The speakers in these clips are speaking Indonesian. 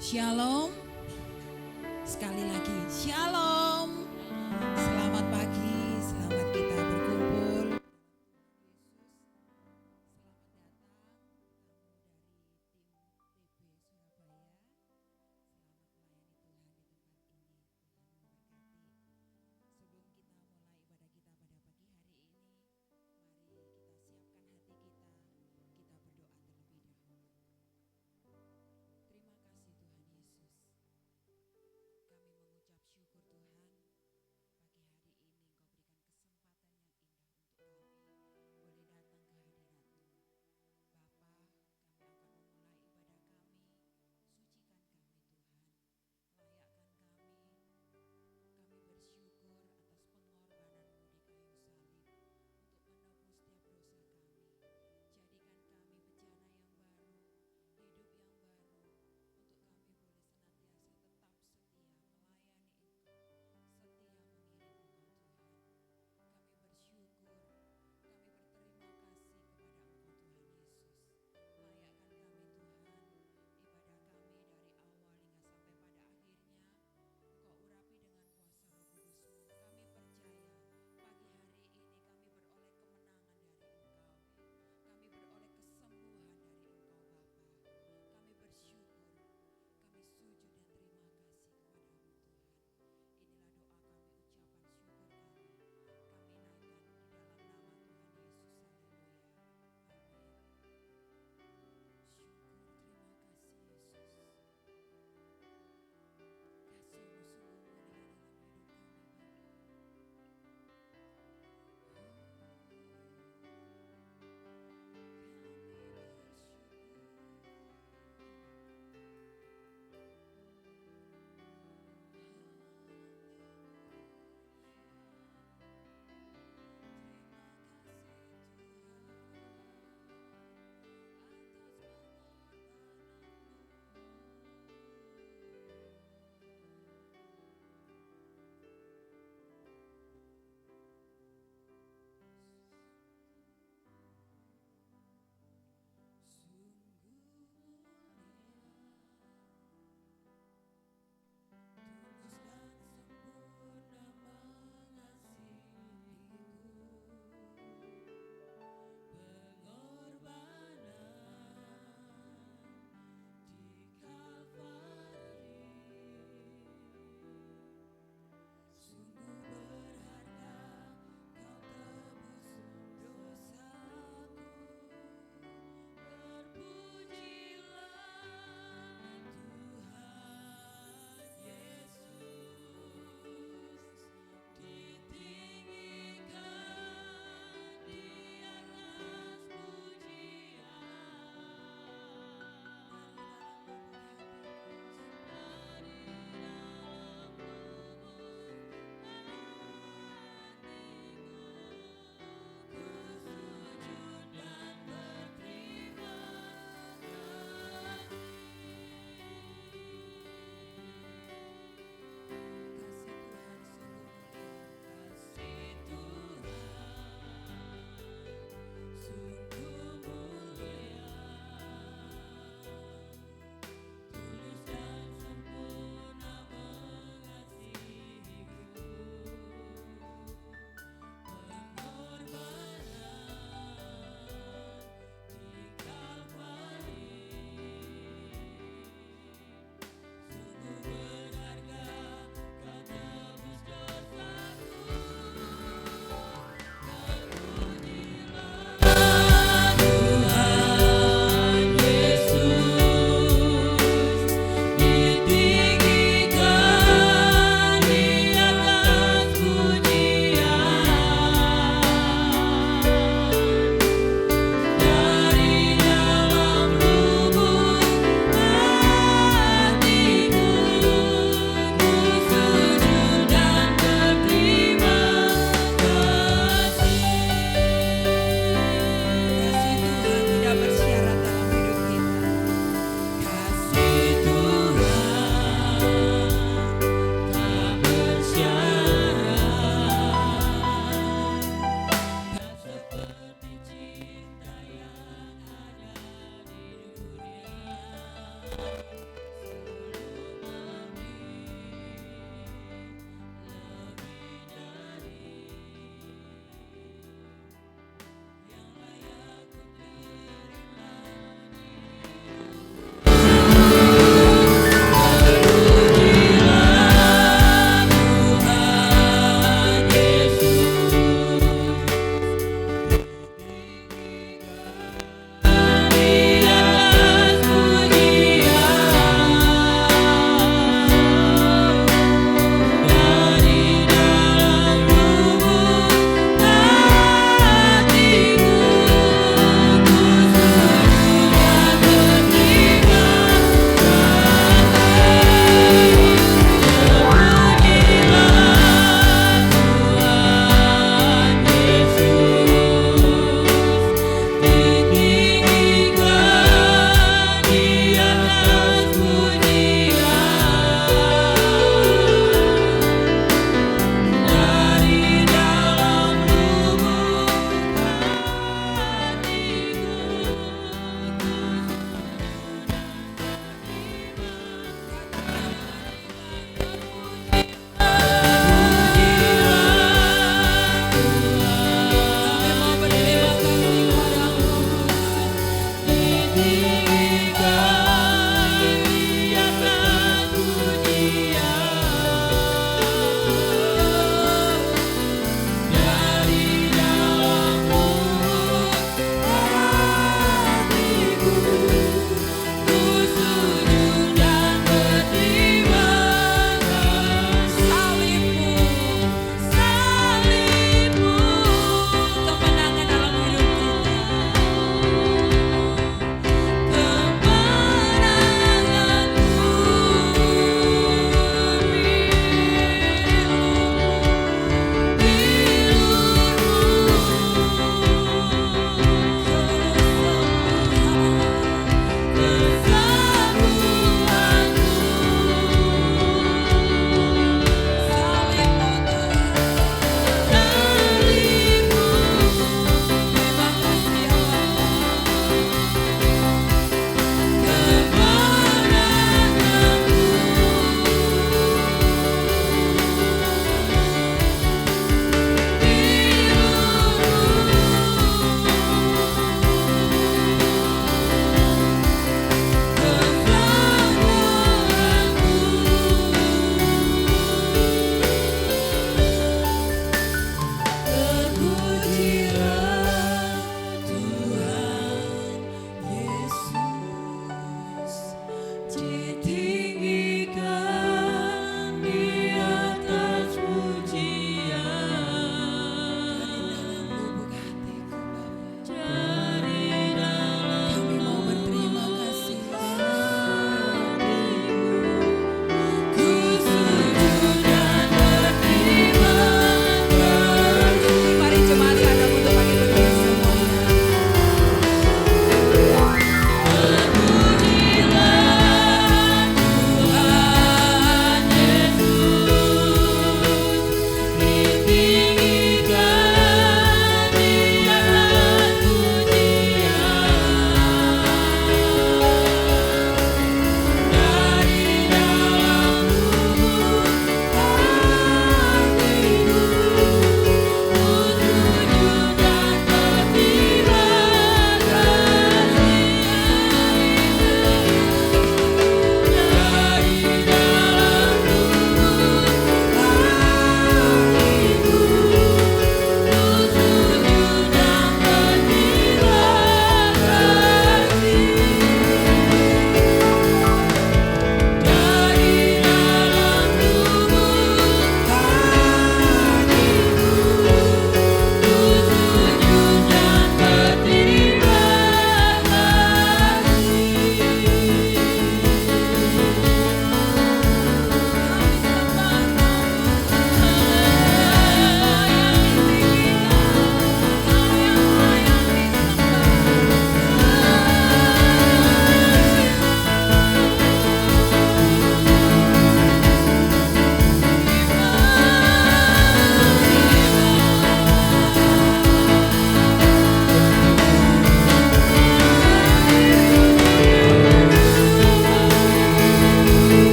Shalom, sekali lagi Shalom. Selamat pagi, selamat kita berkumpul. Syukur Tuhan,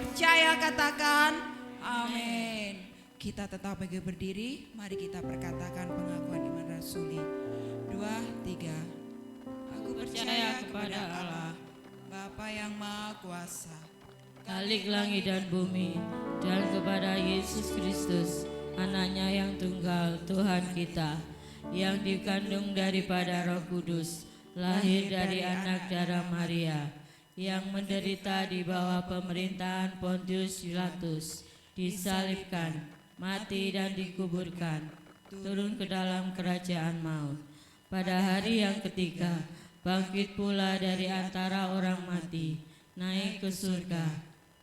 percaya katakan amin. Kita tetap berdiri, mari kita perkatakan pengakuan iman rasuli. 2, 3. Aku percaya kepada Allah, Bapa yang Maha Kuasa, Khalik langit dan bumi, dan kepada Yesus Kristus, anaknya yang tunggal, Tuhan kita, yang dikandung daripada Roh Kudus, lahir dari anak darah Maria, yang menderita di bawah pemerintahan Pontius Pilatus, disalibkan, mati dan dikuburkan, turun ke dalam kerajaan maut. Pada hari yang ketiga, bangkit pula dari antara orang mati, naik ke surga,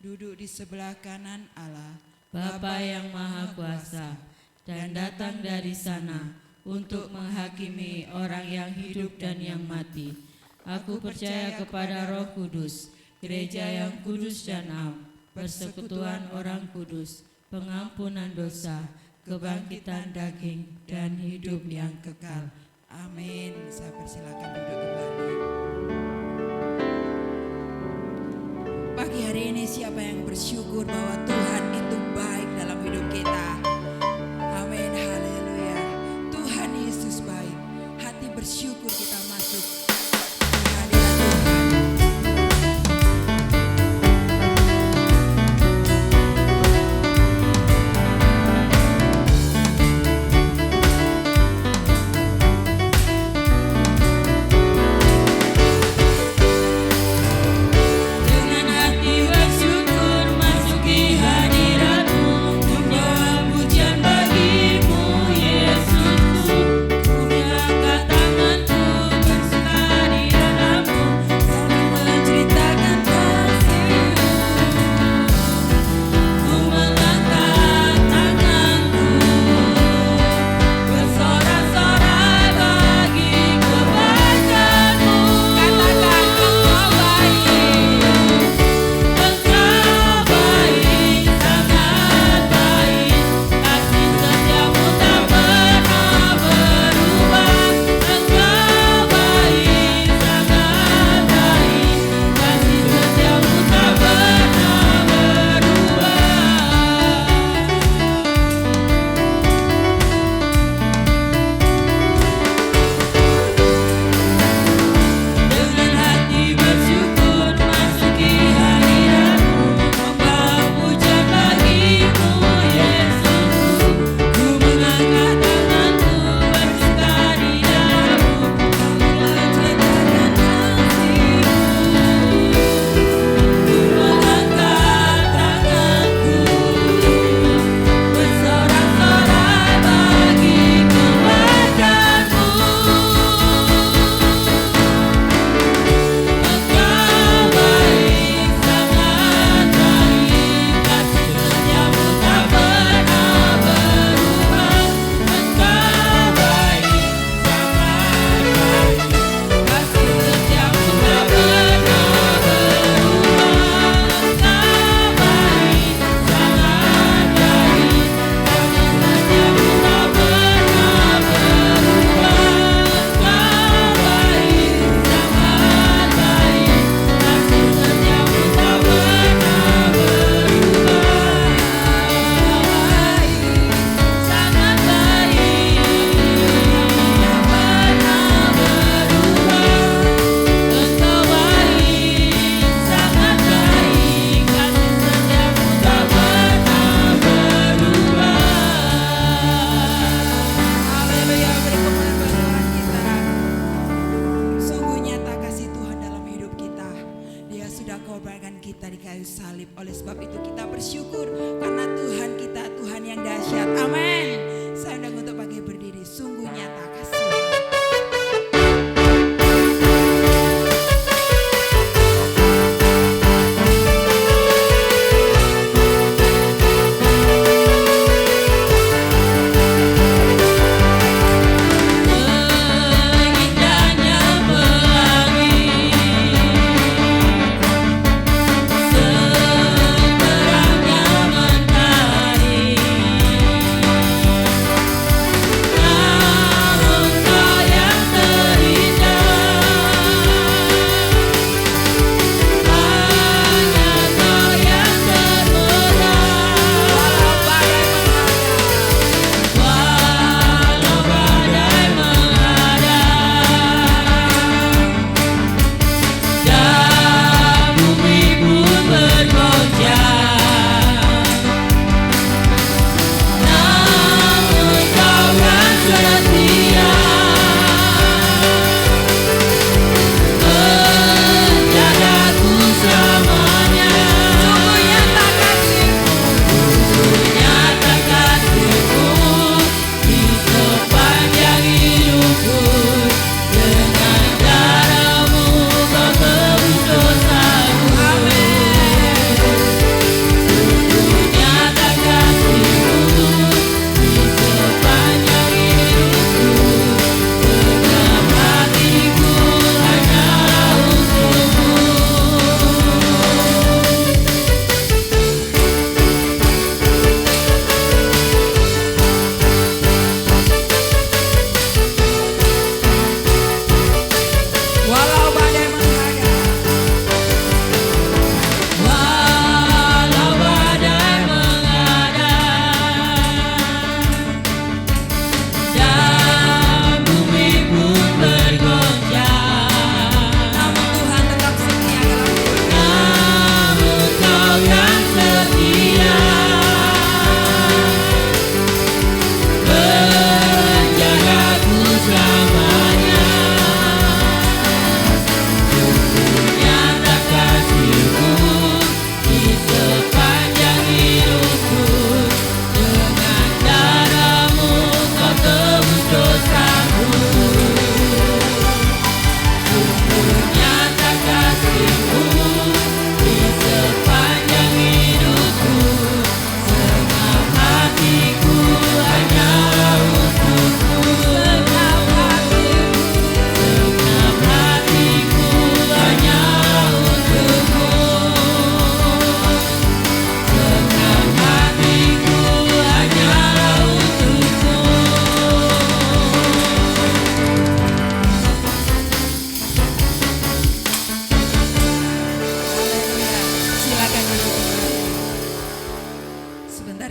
duduk di sebelah kanan Allah, Bapa yang Maha Kuasa, dan datang dari sana untuk menghakimi orang yang hidup dan yang mati. Aku percaya kepada Roh Kudus, gereja yang kudus dan am, persekutuan orang kudus, pengampunan dosa, kebangkitan daging, dan hidup yang kekal. Amin. Saya persilakan duduk kembali. Pagi hari ini siapa yang bersyukur bahwa Tuhan itu baik dalam hidup kita? Amin, haleluya. Tuhan Yesus baik. Hati bersyukur kita masuk di hadirat Tuhan.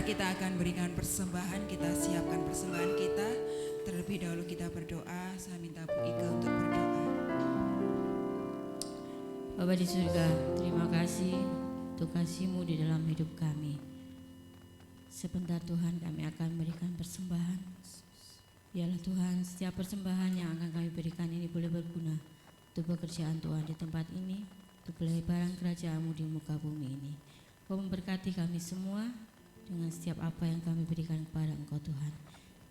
Sebentar kita akan berikan persembahan, kita siapkan persembahan kita. Terlebih dahulu kita berdoa, saya minta Bu Ika untuk berdoa. Bapa di surga, terima kasih untuk kasih-Mu di dalam hidup kami. Sebentar Tuhan kami akan memberikan persembahan. Biarlah Tuhan setiap persembahan yang akan kami berikan ini boleh berguna untuk pekerjaan Tuhan di tempat ini, untuk pelebaran kerajaan-Mu di muka bumi ini. Kau memberkati kami semua dengan setiap apa yang kami berikan kepada Engkau Tuhan.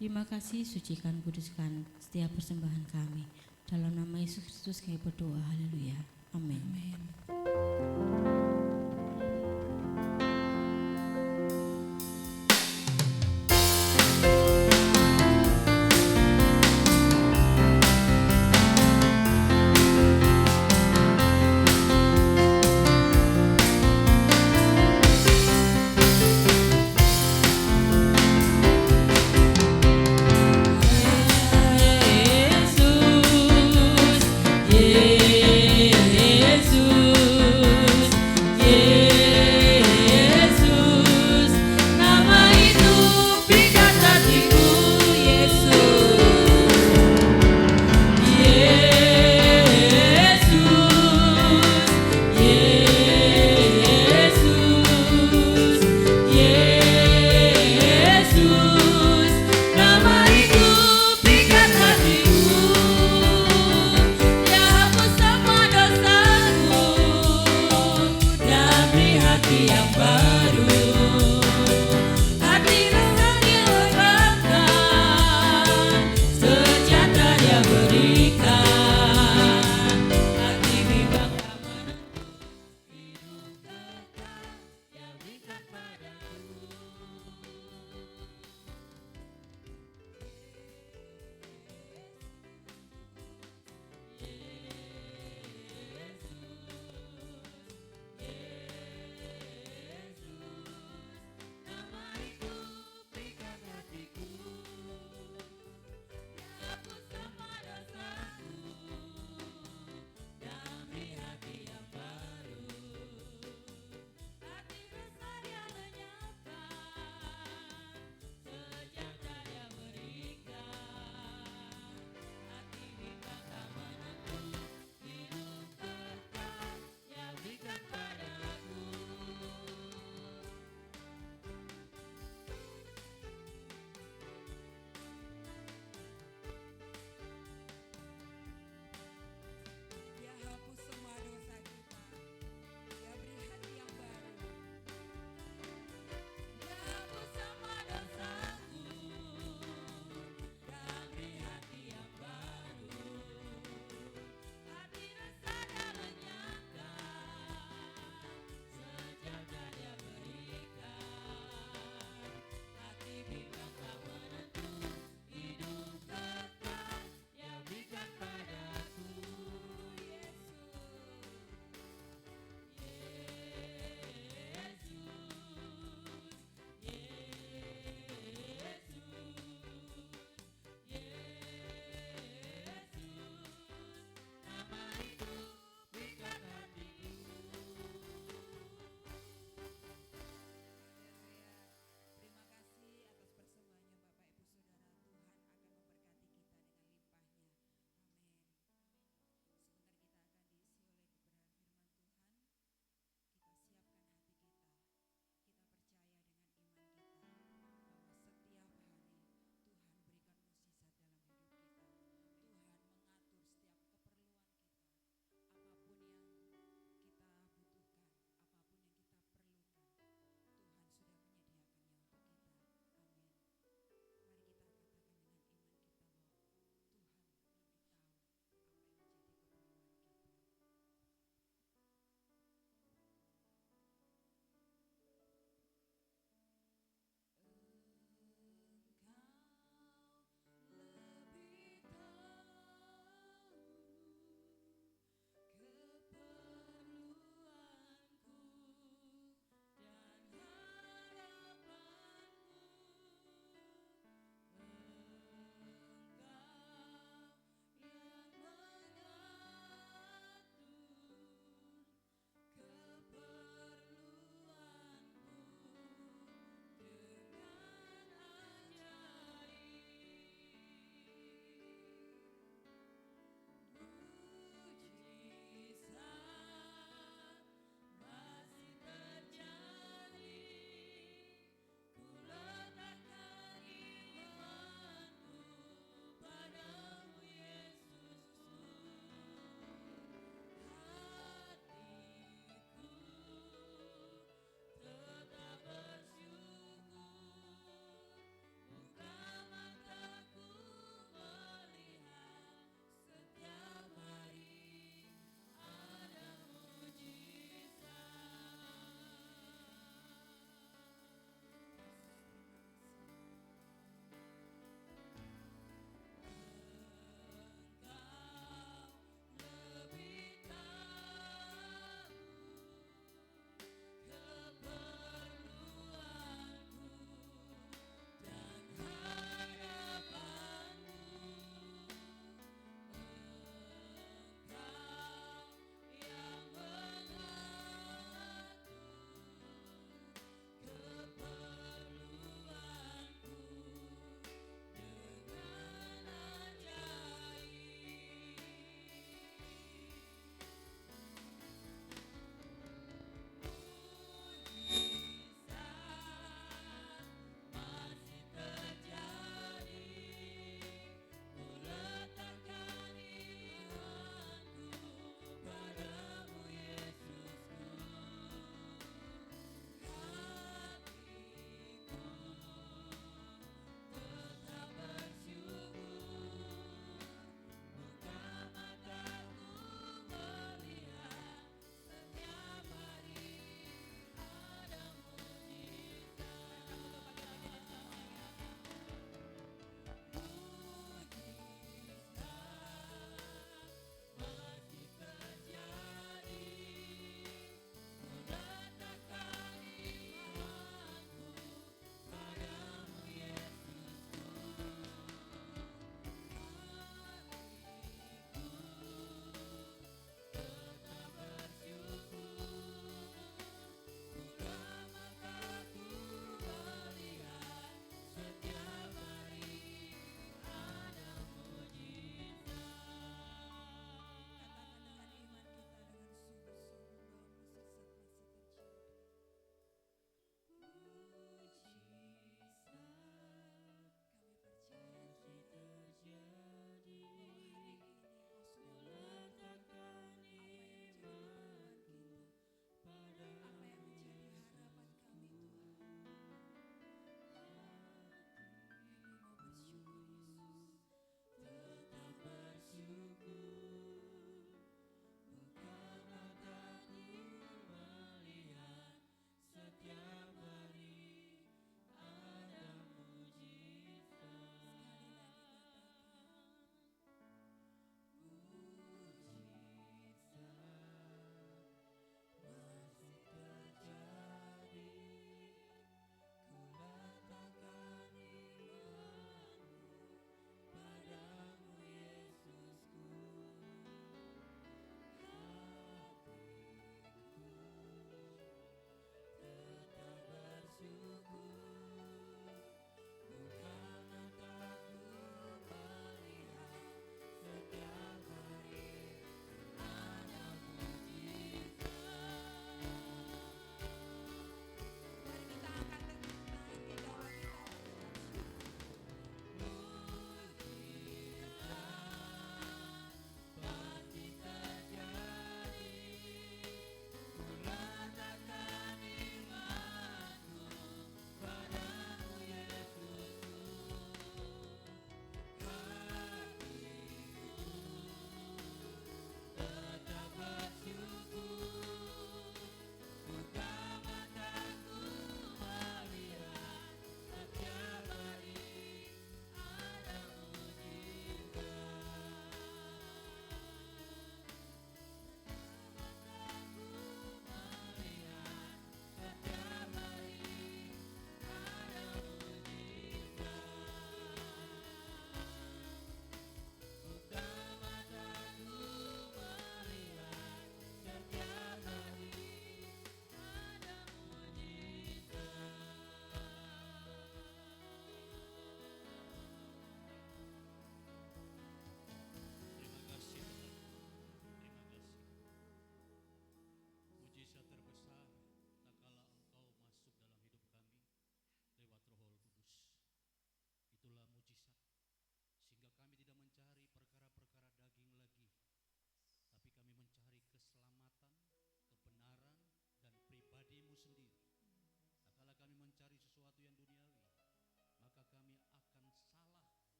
Terima kasih, sucikan, kuduskan setiap persembahan kami. Dalam nama Yesus Kristus kami berdoa, haleluya. Amin.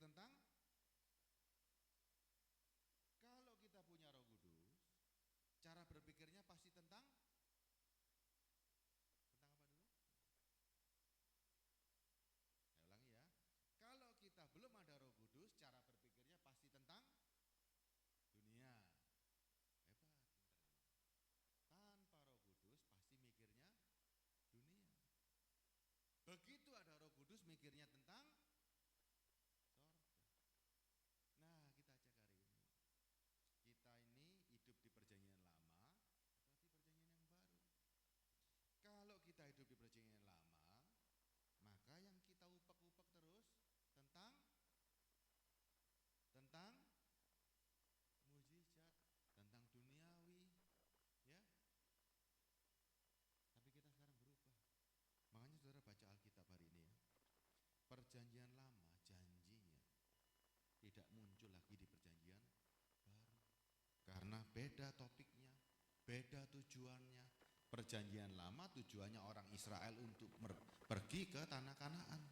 tentang, kalau kita punya Roh Kudus, cara berpikirnya pasti tentang apa dulu? Saya ulangi ya. Kalau kita belum ada Roh Kudus, cara berpikirnya pasti tentang dunia. Hebat, pintar ini. Tanpa Roh Kudus pasti mikirnya dunia. Begitu ada Roh Kudus mikirnya tentang sorga. Nah, kita cek hari ini. Kita ini hidup di perjanjian lama atau di perjanjian yang baru? Kalau kita hidup di perjanjian lama, maka yang kita upek-upek terus tentang mujizat, tentang duniawi, ya. Tapi kita sekarang berubah. Makanya saudara baca Alkitab hari ini ya. Perjanjian lama janjinya tidak muncul lagi di perjanjian baru. Karena beda topiknya, beda tujuannya. Perjanjian lama tujuannya orang Israel untuk pergi ke tanah Kanaan.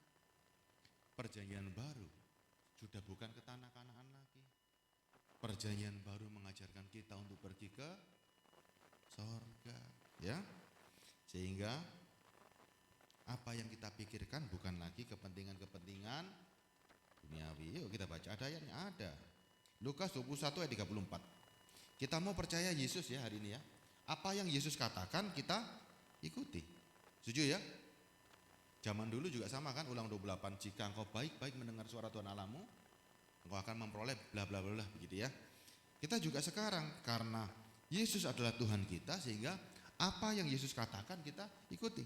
Perjanjian baru sudah bukan ke tanah Kanaan lagi. Perjanjian baru mengajarkan kita untuk pergi ke sorga, ya. Sehingga apa yang kita pikirkan bukan lagi kepentingan-kepentingan duniawi. Yuk kita baca, ada ayatnya, ada. Lukas 21 ayat 34. Kita mau percaya Yesus ya hari ini ya. Apa yang Yesus katakan kita ikuti. Setuju ya? Zaman dulu juga sama kan, Ulang 28, jika engkau baik-baik mendengar suara Tuhan Allahmu, engkau akan memperoleh bla bla bla begitu ya. Kita juga sekarang karena Yesus adalah Tuhan kita, sehingga apa yang Yesus katakan kita ikuti.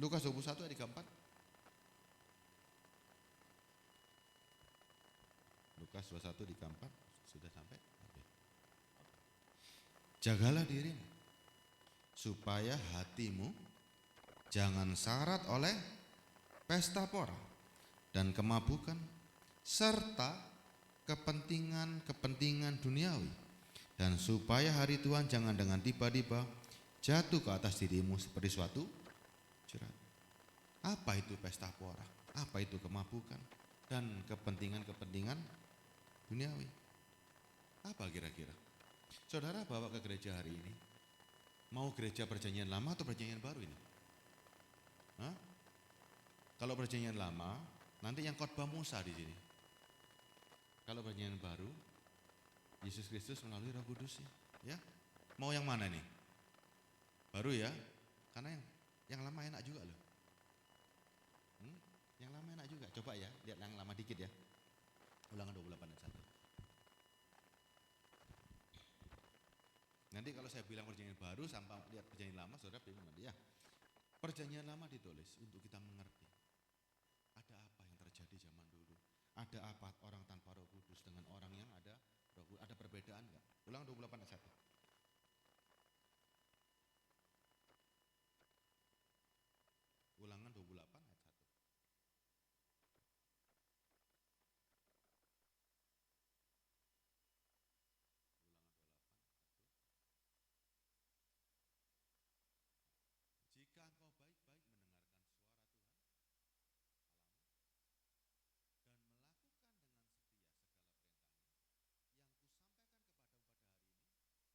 Lukas 21 ayat 34. Lukas 21 ayat 34 sudah sampai. Jagalah dirimu supaya hatimu jangan syarat oleh pesta pora dan kemabukan serta kepentingan-kepentingan duniawi, dan supaya hari Tuhan jangan dengan tiba-tiba jatuh ke atas dirimu seperti suatu jerat. Apa itu pesta pora? Apa itu kemabukan dan kepentingan-kepentingan duniawi? Apa kira-kira? Saudara bawa ke gereja hari ini, mau gereja perjanjian lama atau perjanjian baru ini? Hah? Kalau perjanjian lama, nanti yang khotbah Musa di sini. Kalau perjanjian baru, Yesus Kristus melalui Roh Kudusnya, ya. Mau yang mana nih? Baru ya, karena yang lama enak juga loh. Yang lama enak juga. Coba ya, lihat yang lama dikit ya. Ulangan 28 ayat 1. Nanti kalau saya bilang perjanjian baru sampai lihat perjanjian lama, saudara bingung nanti ya. Perjanjian lama ditulis untuk kita mengerti ada apa yang terjadi zaman dulu. Ada apa orang tanpa Roh Kudus dengan orang yang ada Roh Kudus, ada perbedaan enggak? Ulang 28 ayat 1. Ulangan 28 ayat 1. Jika engkau baik-baik mendengarkan suara Tuhan Allahmu dan melakukan dengan setia segala perintahnya yang kusampaikan kepadamu pada hari ini,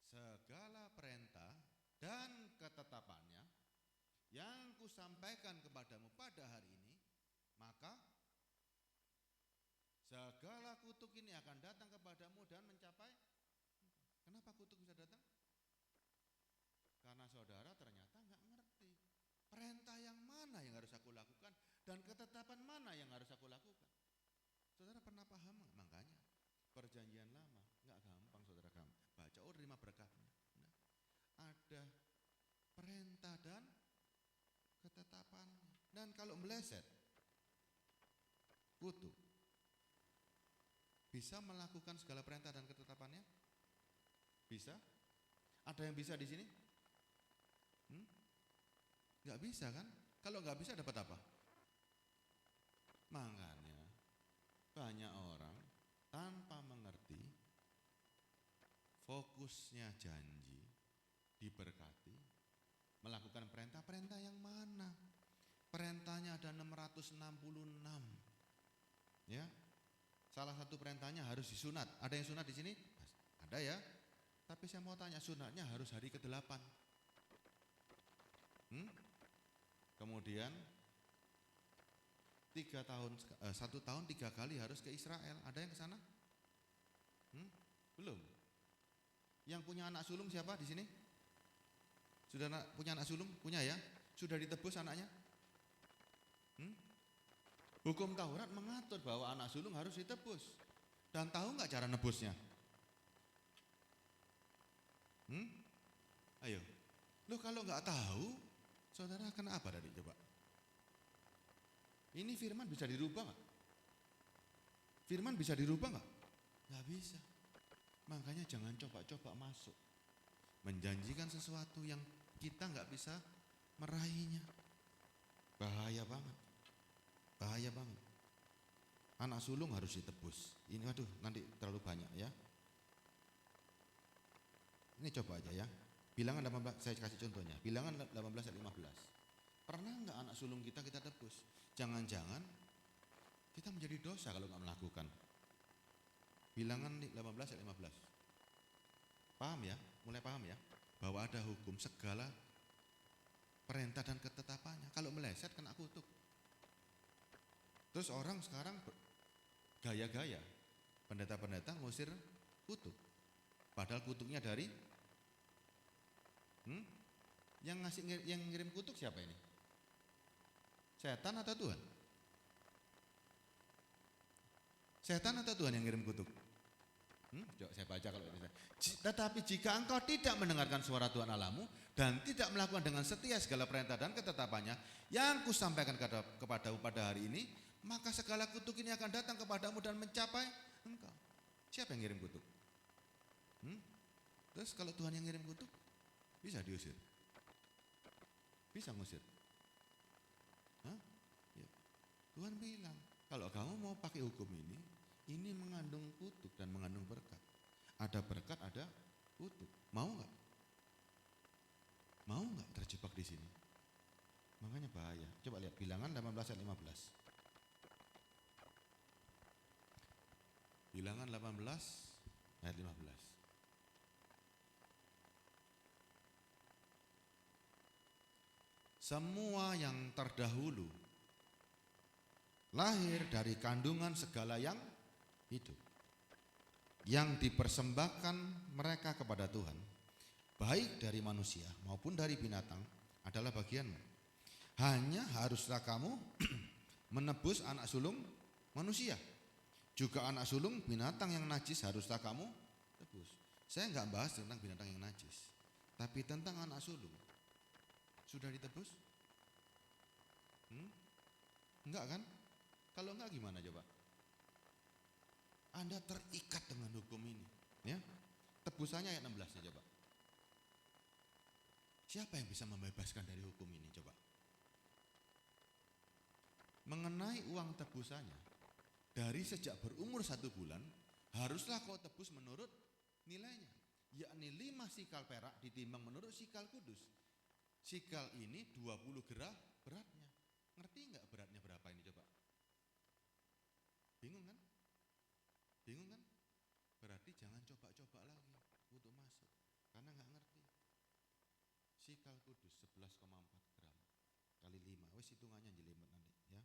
segala perintah dan ketetapannya yang kusampaikan kepadamu pada hari ini, maka segala kutuk ini akan datang kepadamu dan mencapai. Kenapa kutuk bisa datang? Karena saudara ternyata nggak ngerti perintah yang mana yang harus aku lakukan dan ketetapan mana yang harus aku lakukan. Saudara pernah paham? Makanya perjanjian lama nggak gampang saudara baca. Oh, terima berkatnya. Nah, ada perintah dan ketetapannya. Dan kalau meleset, kutuk. Bisa melakukan segala perintah dan ketetapannya? Bisa? Ada yang bisa di sini? Nggak bisa kan? Kalau nggak bisa dapat apa? Makanya banyak orang tanpa mengerti fokusnya janji diberkati, melakukan perintah-perintah yang mana? Perintahnya ada 666. Ya. Salah satu perintahnya harus disunat. Ada yang sunat di sini? Ada ya. Tapi saya mau tanya, sunatnya harus hari ke-8. Kemudian 1 tahun 3 kali harus ke Israel. Ada yang ke sana? Belum. Yang punya anak sulung siapa di sini? Sudah punya anak sulung? Punya ya? Sudah ditebus anaknya? Hukum Taurat mengatur bahwa anak sulung harus ditebus. Dan tahu nggak cara nebusnya? Ayo. Loh, kalau nggak tahu, saudara kenapa tadi coba? Ini firman bisa dirubah nggak? Firman bisa dirubah nggak? Nggak bisa. Makanya jangan coba-coba masuk menjanjikan sesuatu yang kita nggak bisa meraihnya. Bahaya banget. Bahaya banget. Anak sulung harus ditebus. Ini waduh, nanti terlalu banyak ya. Ini coba aja ya. Bilangan 18, saya kasih contohnya. Bilangan 18 ayat 15. Pernah nggak anak sulung kita tebus? Jangan-jangan kita menjadi dosa kalau nggak melakukan. Bilangan 18 ayat 15. Paham ya? Mulai paham ya? Bahwa ada hukum segala perintah dan ketetapannya. Kalau meleset kena kutuk. Terus orang sekarang gaya-gaya, pendeta-pendeta ngusir kutuk. Padahal kutuknya dari yang ngirim kutuk siapa ini? Setan atau Tuhan? Setan atau Tuhan yang ngirim kutuk? Coba saya baca kalau ini. Tetapi jika engkau tidak mendengarkan suara Tuhan Allahmu dan tidak melakukan dengan setia segala perintah dan ketetapannya yang kusampaikan kepadamu pada hari ini, maka segala kutuk ini akan datang kepadamu dan mencapai engkau. Siapa yang ngirim kutuk? Terus kalau Tuhan yang ngirim kutuk, bisa diusir? Bisa ngusir? Ya. Tuhan bilang, kalau kamu mau pakai hukum ini mengandung kutuk dan mengandung berkat. Ada berkat, ada kutuk. Mau nggak? Mau nggak terjebak di sini? Makanya bahaya. Coba lihat Bilangan 18 ayat 15. Bilangan 18 ayat 15. Semua yang terdahulu lahir dari kandungan segala yang hidup, yang dipersembahkan mereka kepada Tuhan, baik dari manusia maupun dari binatang, adalah bagianmu. Hanya haruslah kamu menebus anak sulung manusia. Juga anak sulung binatang yang najis haruslah kamu tebus. Saya enggak bahas tentang binatang yang najis, tapi tentang anak sulung. Sudah ditebus? Enggak kan? Kalau enggak gimana coba? Anda terikat dengan hukum ini, ya. Tebusannya ayat 16 ya coba. Siapa yang bisa membebaskan dari hukum ini coba? Mengenai uang tebusannya, dari sejak berumur 1 bulan haruslah kau tebus menurut nilainya, yakni 5 sikal perak ditimbang menurut sikal kudus. Sikal ini 20 gerah beratnya. Ngerti enggak beratnya berapa ini coba? Bingung kan? Bingung kan? Berarti jangan coba-coba lagi untuk masuk. Karena Fisikal kudus 11,4 gram kali 5. Wes hitungannya jelimet nanti ya.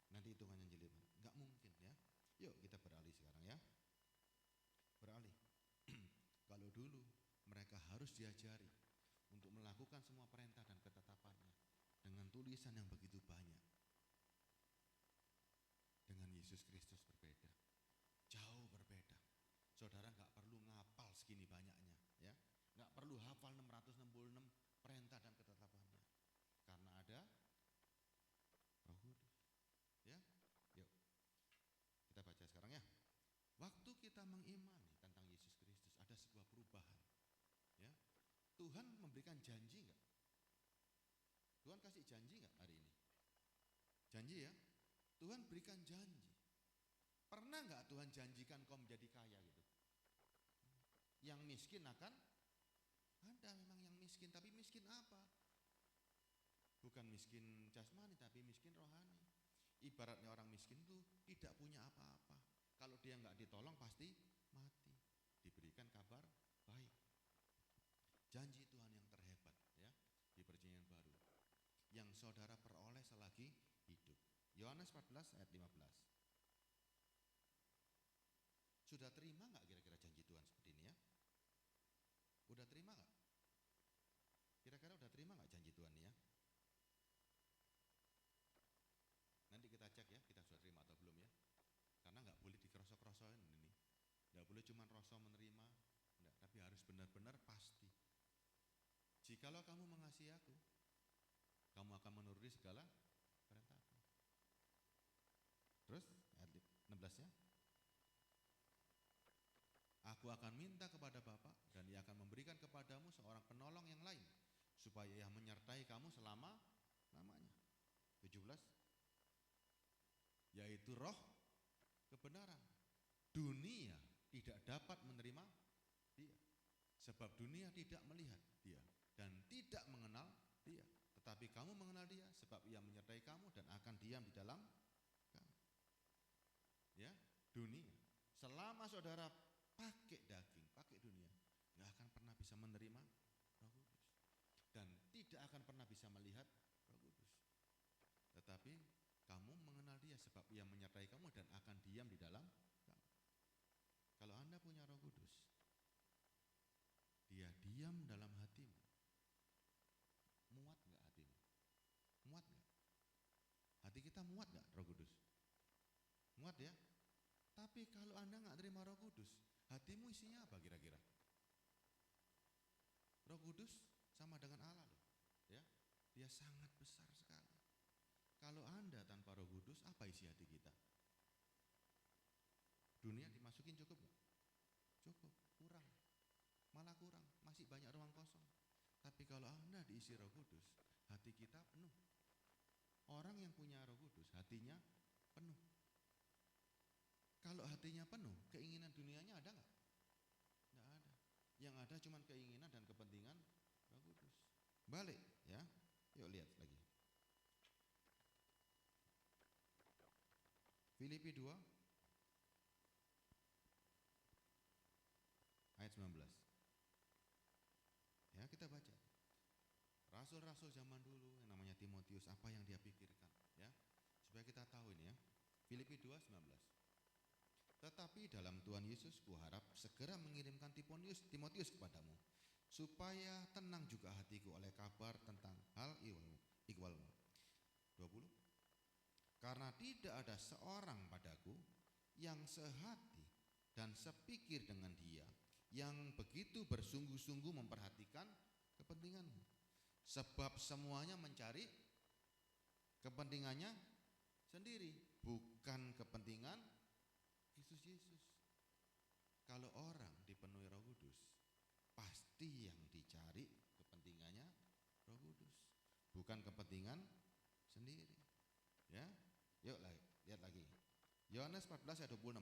Nanti hitungannya jelimet. Enggak mungkin ya. Yuk kita beralih sekarang ya. Beralih. Kalau dulu mereka harus diajari untuk melakukan semua perintah dan ketetapannya dengan tulisan yang begitu banyak. Dengan Yesus Kristus berbeda. Jauh berbeda. Saudara nggak perlu ngapal segini banyaknya ya. Nggak perlu hafal 666 perintah dan ketetapannya. Karena ada Roh Kudus. Ya. Yuk. Kita baca sekarang ya. Waktu kita mengimani tentang Yesus Kristus ada sebuah perubahan. Ya. Tuhan memberikan janji enggak? Tuhan kasih janji enggak hari ini? Janji ya. Tuhan berikan janji. Pernah enggak Tuhan janjikan kau menjadi kaya gitu? Yang miskin akan ada memang yang miskin, tapi miskin apa? Bukan miskin jasmani tapi miskin rohani. Ibaratnya orang miskin itu tidak punya apa-apa. Kalau dia enggak ditolong pasti mati. Diberikan kabar baik. Janji Tuhan yang terhebat ya di perjanjian baru yang saudara peroleh selagi hidup. Yohanes 14 ayat 15. Sudah terima nggak kira-kira janji Tuhan seperti ini ya? Udah terima nggak? Kira-kira udah terima nggak janji Tuhan ini ya? Nanti kita cek ya, kita sudah terima atau belum ya? Karena nggak boleh dikerosok-kerosokin ini. Nggak boleh cuma rasa menerima, enggak, tapi harus benar-benar pasti. Jikalau kamu mengasihi aku, kamu akan menuruti segala perintahku. Terus ayat 16 ya. Aku akan minta kepada Bapa dan Ia akan memberikan kepadamu seorang penolong yang lain supaya Ia menyertai kamu selama-lamanya. 17. Yaitu Roh kebenaran. Dunia tidak dapat menerima Dia sebab dunia tidak melihat Dia dan tidak mengenal Dia. Tetapi kamu mengenal Dia sebab Ia menyertai kamu dan akan diam di dalam kamu. Ya, dunia. Selama saudara pakai daging, pakai dunia, nggak akan pernah bisa menerima Roh Kudus dan tidak akan pernah bisa melihat Roh Kudus. Tetapi kamu mengenal Dia sebab Ia menyertai kamu dan akan diam di dalam kamu. Kalau Anda punya Roh Kudus, Dia diam dalam hatimu. Muat nggak hatimu? Muat nggak? Hati kita muat nggak Roh Kudus? Muat ya. Tapi kalau Anda nggak terima Roh Kudus, hatimu isinya apa kira-kira? Roh Kudus sama dengan Allah loh, ya. Dia sangat besar sekali. Kalau Anda tanpa Roh Kudus, apa isi hati kita? Dunia dimasukin cukup nggak? Cukup, kurang, malah kurang, masih banyak ruang kosong. Tapi kalau Anda diisi Roh Kudus, hati kita penuh. Orang yang punya Roh Kudus, hatinya penuh. Kalau hatinya penuh, keinginan dunianya ada nggak? Nggak ada. Yang ada cuma keinginan dan kepentingan Roh Kudus. Balik ya, yuk lihat lagi. Filipi 2 ayat 19. Ya, kita baca. Rasul-rasul zaman dulu yang namanya Timotius, apa yang dia pikirkan ya, supaya kita tahu ini ya. Filipi 2:19. Tetapi dalam Tuhan Yesus kuharap segera mengirimkan Timotius kepadamu, supaya tenang juga hatiku oleh kabar tentang hal ikhwalmu. 20. Karena tidak ada seorang padaku yang sehati dan sepikir dengan dia, yang begitu bersungguh-sungguh memperhatikan kepentinganmu. Sebab semuanya mencari kepentingannya sendiri, bukan kepentingan Kristus Yesus. Kalau orang dipenuhi Roh Kudus, pasti yang dicari kepentingannya Roh Kudus, bukan kepentingan sendiri. Ya, yuk lihat lagi. Yohanes 14 ayat 26.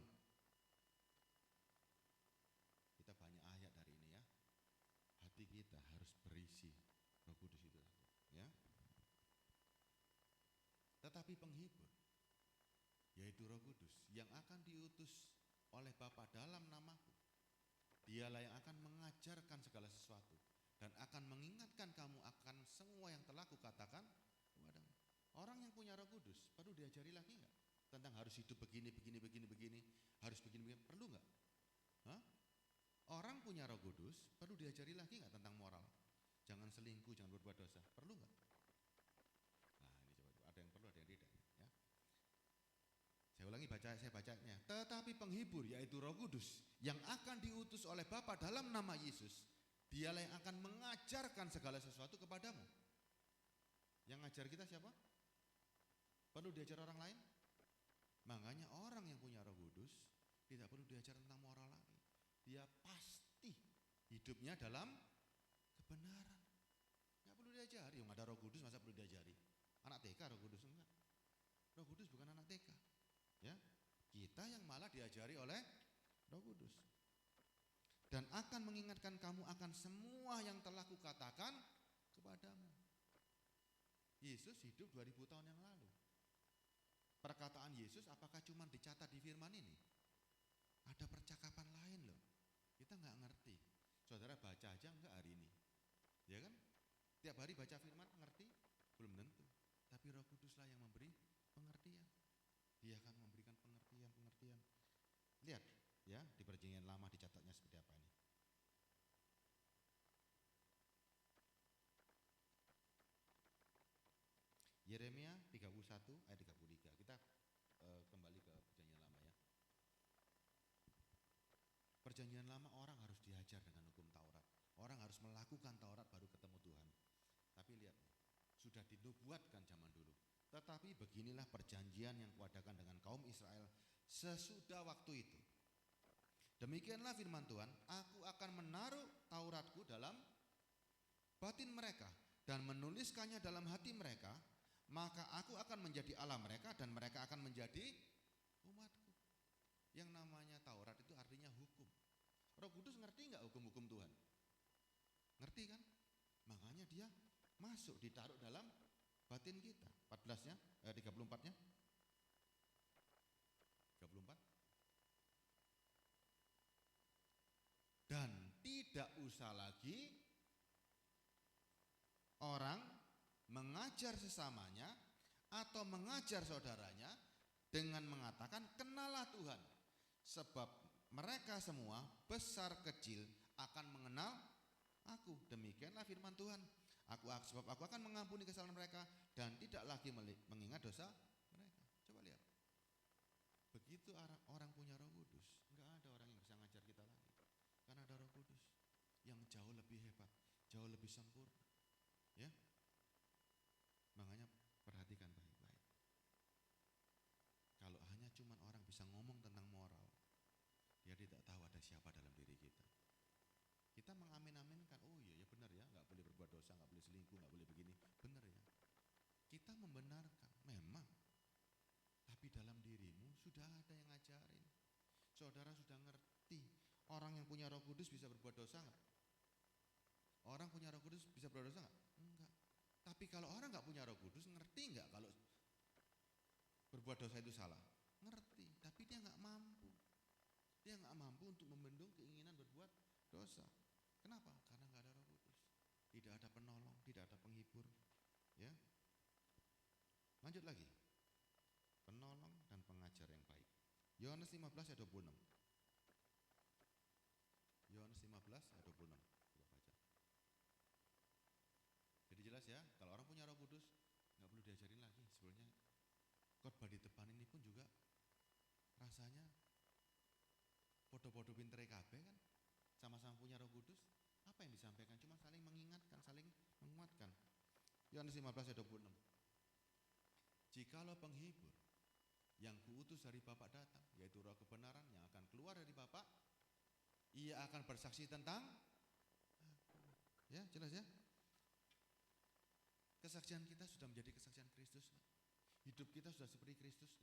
Kita banyak ayat dari ini ya. Hati kita harus berisi Roh Kudus itu, ya. Tetapi penghibur, yaitu Roh Kudus yang akan diutus oleh Bapa dalam namaku, Dialah yang akan mengajarkan segala sesuatu dan akan mengingatkan kamu akan semua yang telah kukatakan kepadamu. Orang yang punya Roh Kudus perlu diajari lagi enggak? Tentang harus hidup begini, harus begini, perlu enggak? Hah? Orang punya Roh Kudus perlu diajari lagi enggak tentang moral? Jangan selingkuh, jangan berbuat dosa, perlu enggak? Nah ini coba, ada yang perlu, ada yang tidak ya. Saya ulangi saya bacanya. Tetapi penghibur yaitu Roh Kudus yang akan diutus oleh Bapa dalam nama Yesus, dialah yang akan mengajarkan segala sesuatu kepadamu. Yang ngajar kita siapa? Perlu diajar orang lain? Makanya orang yang punya Roh Kudus tidak perlu diajar tentang moral lagi. Dia pasti hidupnya dalam kebenaran. Nggak perlu diajari, yang ada Roh Kudus masa perlu diajari? Anak TK Roh Kudus enggak. Roh Kudus bukan anak TK. Ya, kita yang malah diajari oleh Roh Kudus. Dan akan mengingatkan kamu akan semua yang telah kukatakan kepadamu. Yesus hidup 2000 tahun yang lalu. Perkataan Yesus apakah cuma dicatat di firman ini? Ada percakapan lain loh. Kita nggak ngerti. Saudara baca aja enggak hari ini? Ya kan? Tiap hari baca firman ngerti? Belum tentu. Tapi Roh Kuduslah yang memberi pengertian. Dia akan memberikan pengertian. Lihat ya, di Perjanjian Lama dicatatnya seperti apa ini. Yeremia 31 ayat 33. Kita kembali ke Perjanjian Lama ya. Perjanjian Lama orang harus diajar dengan hukum Taurat. Orang harus melakukan Taurat baru ketemu Tuhan. Tapi lihat, sudah dinubuatkan zaman dulu. Tetapi beginilah perjanjian yang kuadakan dengan kaum Israel sesudah waktu itu. Demikianlah firman Tuhan, aku akan menaruh Tauratku dalam batin mereka dan menuliskannya dalam hati mereka, maka aku akan menjadi Allah mereka dan mereka akan menjadi umatku. Yang namanya Taurat itu artinya hukum. Roh Kudus ngerti enggak hukum-hukum Tuhan? Ngerti kan? Makanya dia masuk, ditaruh dalam batin kita. 14-nya, 34-nya. 34. Dan tidak usah lagi orang mengajar sesamanya atau mengajar saudaranya dengan mengatakan kenallah Tuhan, sebab mereka semua besar kecil akan mengenal aku. Demikianlah firman Tuhan. Sebab aku akan mengampuni kesalahan mereka dan tidak lagi mengingat dosa mereka. Coba lihat. Begitu orang punya Roh Kudus, enggak ada orang yang bisa ngajar kita lagi. Karena ada Roh Kudus yang jauh lebih hebat, jauh lebih sempurna. Ya. Makanya perhatikan baik-baik. Kalau hanya cuman orang bisa ngomong tentang moral, dia tidak tahu ada siapa dalam diri kita. Kita mengamin-aminkan, oh iya ya benar ya, nggak boleh berbuat dosa, nggak boleh selingkuh, nggak boleh begini, benar ya. Kita membenarkan, memang. Tapi dalam dirimu sudah ada yang ngajarin. Saudara sudah ngerti, orang yang punya Roh Kudus bisa berbuat dosa nggak? Orang punya Roh Kudus bisa berbuat dosa nggak? Enggak. Tapi kalau orang nggak punya Roh Kudus, ngerti nggak kalau berbuat dosa itu salah? Ngerti, tapi dia nggak mampu. Dia nggak mampu untuk membendung keinginan berbuat dosa. Kenapa? Karena nggak ada Roh Kudus. Tidak ada penolong, tidak ada penghibur. Ya. Lanjut lagi. Penolong dan pengajar yang baik. Yohanes 15 ayat 26. Yohanes 15 ayat 26. Coba baca. Jadi jelas ya, kalau orang punya Roh Kudus nggak perlu diajarin lagi. Sebenarnya khotbah di depan ini pun juga rasanya podo-podo pintere kabeh kan, sama-sama punya Roh Kudus. Apa yang disampaikan? Cuma saling mengingatkan, saling menguatkan. Yohanes 15 ayat 26. Jikalau penghibur yang kuutus dari Bapa datang, yaitu Roh kebenaran yang akan keluar dari Bapa, ia akan bersaksi tentang aku. Ya, jelas ya. Kesaksian kita sudah menjadi kesaksian Kristus. Hidup kita sudah seperti Kristus.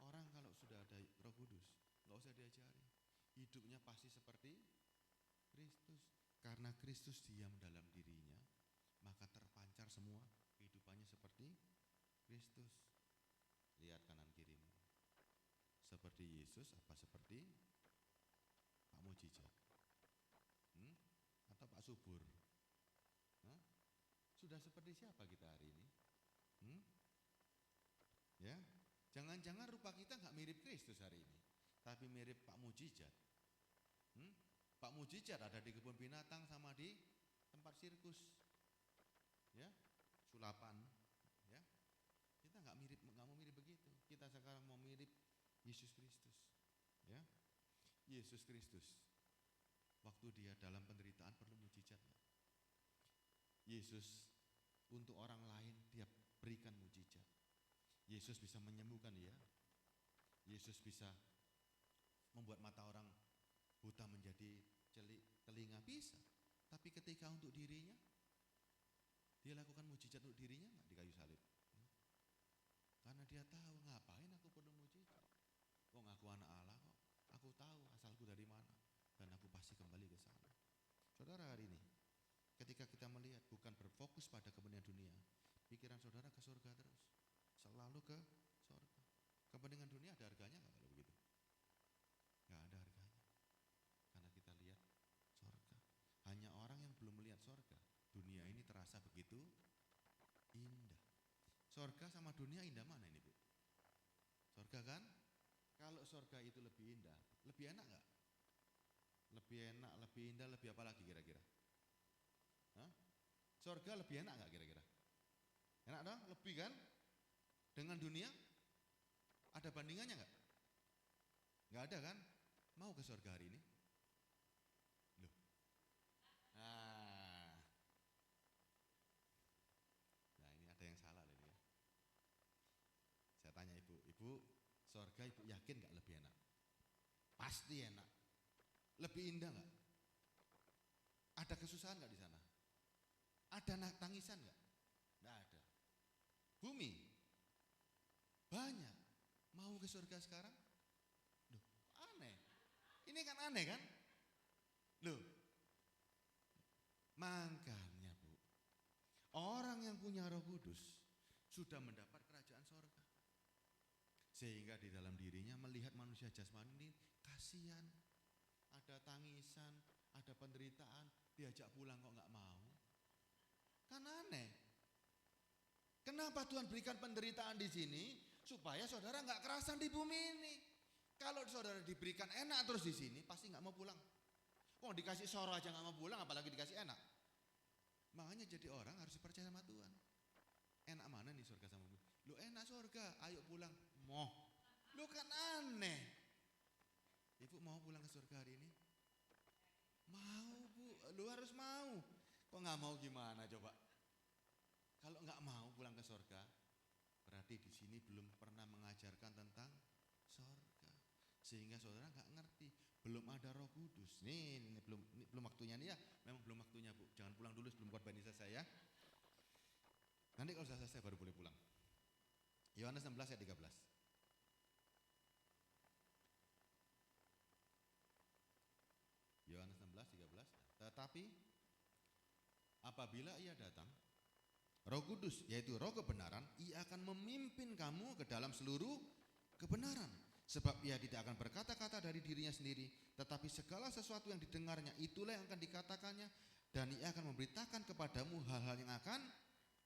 Orang kalau sudah ada Roh Kudus, nggak usah diajari. Hidupnya pasti seperti Kristus. Karena Kristus diam dalam dirinya, maka terpancar semua kehidupannya seperti Kristus. Lihat kanan kirimu. Seperti Yesus apa seperti Pak Mujizat? Atau Pak subur. Hah? Sudah seperti siapa kita hari ini? Ya, jangan-jangan rupa kita nggak mirip Kristus hari ini, tapi mirip Pak Mujizat. Pak Mujizat ada di kebun binatang sama di tempat sirkus, ya, sulapan, ya. Kita nggak mau mirip begitu. Kita sekarang mau mirip Yesus Kristus, ya. Yesus Kristus, waktu dia dalam penderitaan perlu mujizat nggak? Yesus untuk orang lain dia berikan mujizat. Yesus bisa menyembuhkan, ya. Yesus bisa membuat mata orang buta menjadi telinga, bisa. Tapi ketika untuk dirinya, dia lakukan mujizat untuk dirinya nggak di kayu salib? Karena dia tahu, ngapain aku perlu mujizat? Wong aku anak Allah kok. Aku tahu asalku dari mana dan aku pasti kembali ke sana. Saudara, hari ini ketika kita melihat bukan berfokus pada kepentingan dunia, pikiran saudara ke surga terus. Selalu ke surga. Kepentingan dunia ada harganya nggak kalau begitu? Nggak ada harganya. Karena kita lihat surga. Hanya orang yang belum melihat surga, dunia ini terasa begitu indah. Surga sama dunia indah mana ini, Bu? Surga kan? Kalau surga itu lebih indah, lebih enak nggak? Lebih enak, lebih indah, lebih apa lagi kira-kira? Hah? Surga lebih enak nggak kira-kira? Enak dong? Lebih kan? Dengan dunia? Ada bandingannya nggak? Nggak ada kan? Mau ke surga hari ini? Loh. Nah ini ada yang salah ini ya. Saya tanya ibu, surga ibu yakin nggak lebih enak? Pasti enak. Lebih indah nggak? Ada kesusahan nggak di sana? Ada tangisan nggak? Nggak ada. Bumi banyak. Mau ke surga sekarang? Loh, aneh. Ini kan aneh kan? Loh, makanya Bu, orang yang punya Roh Kudus sudah mendapat kerajaan surga. Sehingga di dalam dirinya melihat manusia jasmani ini kasihan, ada tangisan, ada penderitaan, diajak pulang kok nggak mau. Kan aneh. Kenapa Tuhan berikan penderitaan di sini? Supaya saudara nggak kerasan di bumi ini. Kalau saudara diberikan enak terus di sini, pasti nggak mau pulang. Oh dikasih soro aja nggak mau pulang, apalagi dikasih enak. Makanya jadi orang harus percaya sama Tuhan. Enak mana nih surga sama bumi? Lu enak surga, ayo pulang. Moh, lu kan aneh. Ibu mau pulang ke surga hari ini? Mau Bu, lu harus mau. Kok nggak mau gimana coba? Kalau nggak mau pulang ke surga, berarti di sini belum pernah mengajarkan tentang surga, sehingga saudara nggak ngerti. Belum ada Roh Kudus. Ini belum waktunya nih ya. Memang belum waktunya Bu. Jangan pulang dulu sebelum khotbah ini selesai ya. Nanti kalau sudah selesai baru boleh pulang. Yohanes 16 ayat 13. Yohanes 16, 13. Tetapi apabila ia datang, Roh Kudus, yaitu Roh kebenaran, ia akan memimpin kamu ke dalam seluruh kebenaran. Sebab ia tidak akan berkata-kata dari dirinya sendiri, tetapi segala sesuatu yang didengarnya itulah yang akan dikatakannya, dan ia akan memberitakan kepadamu hal-hal yang akan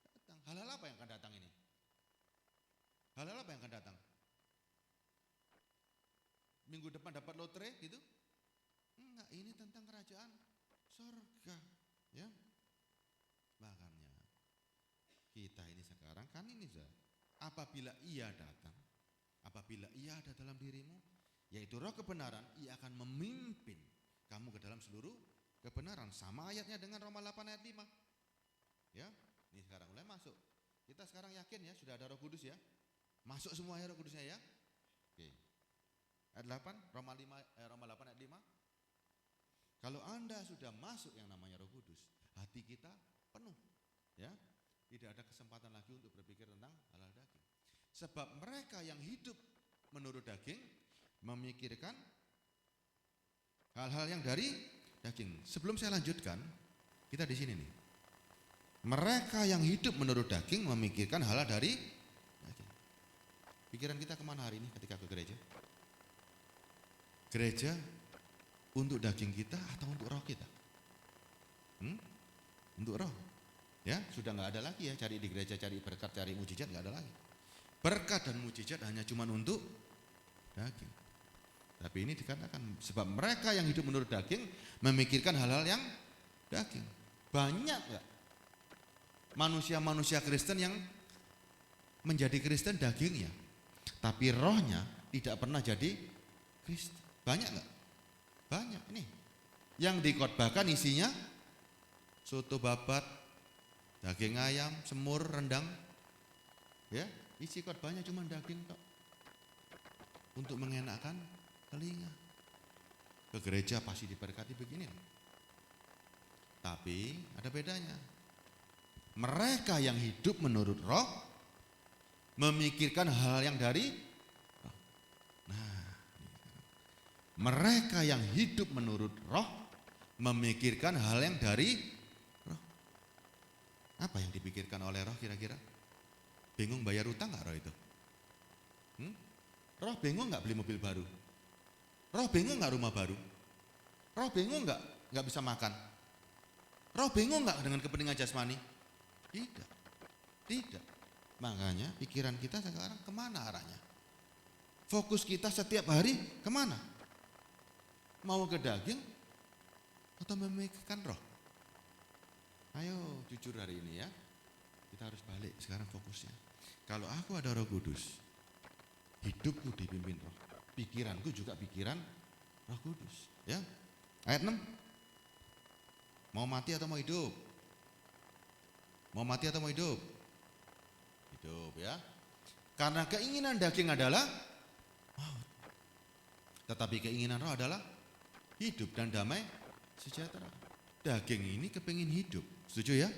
datang. Hal-hal apa yang akan datang ini? Hal-hal apa yang akan datang? Minggu depan dapat lotre gitu? Enggak, ini tentang kerajaan surga, ya. Makanya kita ini sekarang kan ini apabila ia datang, apabila ia ada dalam dirimu, yaitu Roh kebenaran, ia akan memimpin kamu ke dalam seluruh kebenaran. Sama ayatnya dengan Roma 8 ayat 5. Ya, ini sekarang mulai masuk. Kita sekarang yakin ya sudah ada Roh Kudus ya. Masuk semua ya Roh Kudusnya ya. Oke. Ayat 8, Roma 8 ayat 5. Kalau Anda sudah masuk yang namanya Roh Kudus, hati kita penuh. Ya. Tidak ada kesempatan lagi untuk berpikir tentang hal-hal daging. Sebab mereka yang hidup menurut daging memikirkan hal-hal yang dari daging. Sebelum saya lanjutkan, kita di sini nih. Mereka yang hidup menurut daging memikirkan hal dari daging. Pikiran kita kemana hari ini ketika ke gereja? Gereja untuk daging kita atau untuk roh kita? Untuk roh. Ya, sudah nggak ada lagi ya cari di gereja, cari berkat, cari mujizat, nggak ada lagi. Berkat dan mujizat hanya cuma untuk daging. Tapi ini dikatakan sebab mereka yang hidup menurut daging memikirkan hal-hal yang daging. Banyak nggak manusia-manusia Kristen yang menjadi Kristen dagingnya, tapi rohnya tidak pernah jadi Kristen. Banyak nggak? Banyak nih. Yang dikhotbahkan isinya soto babat, daging ayam, semur, rendang. Ya, isi khotbahnya cuma daging tok. Untuk mengenakkan telinga. Ke gereja pasti diberkati begini. Tapi ada bedanya. Mereka yang hidup menurut roh memikirkan hal yang dari roh. Nah, mereka yang hidup menurut roh memikirkan hal yang dari roh. Apa yang dipikirkan oleh roh kira-kira? Bingung bayar utang gak roh itu? Roh bingung gak beli mobil baru? Roh bingung gak rumah baru? Roh bingung gak bisa makan? Roh bingung gak dengan kepentingan jasmani? Tidak. Makanya pikiran kita sekarang kemana arahnya? Fokus kita setiap hari kemana? Mau ke daging atau memikirkan roh? Ayo jujur hari ini ya. Kita harus balik sekarang fokusnya. Kalau aku ada Roh Kudus, hidupku dipimpin roh. Pikiranku juga pikiran Roh Kudus. Ya. Ayat 6. Mau mati atau mau hidup? Mau mati atau mau hidup? Hidup ya. Karena keinginan daging adalah maut. Tetapi keinginan roh adalah hidup dan damai sejahtera. Daging ini kepingin hidup. Setuju ya?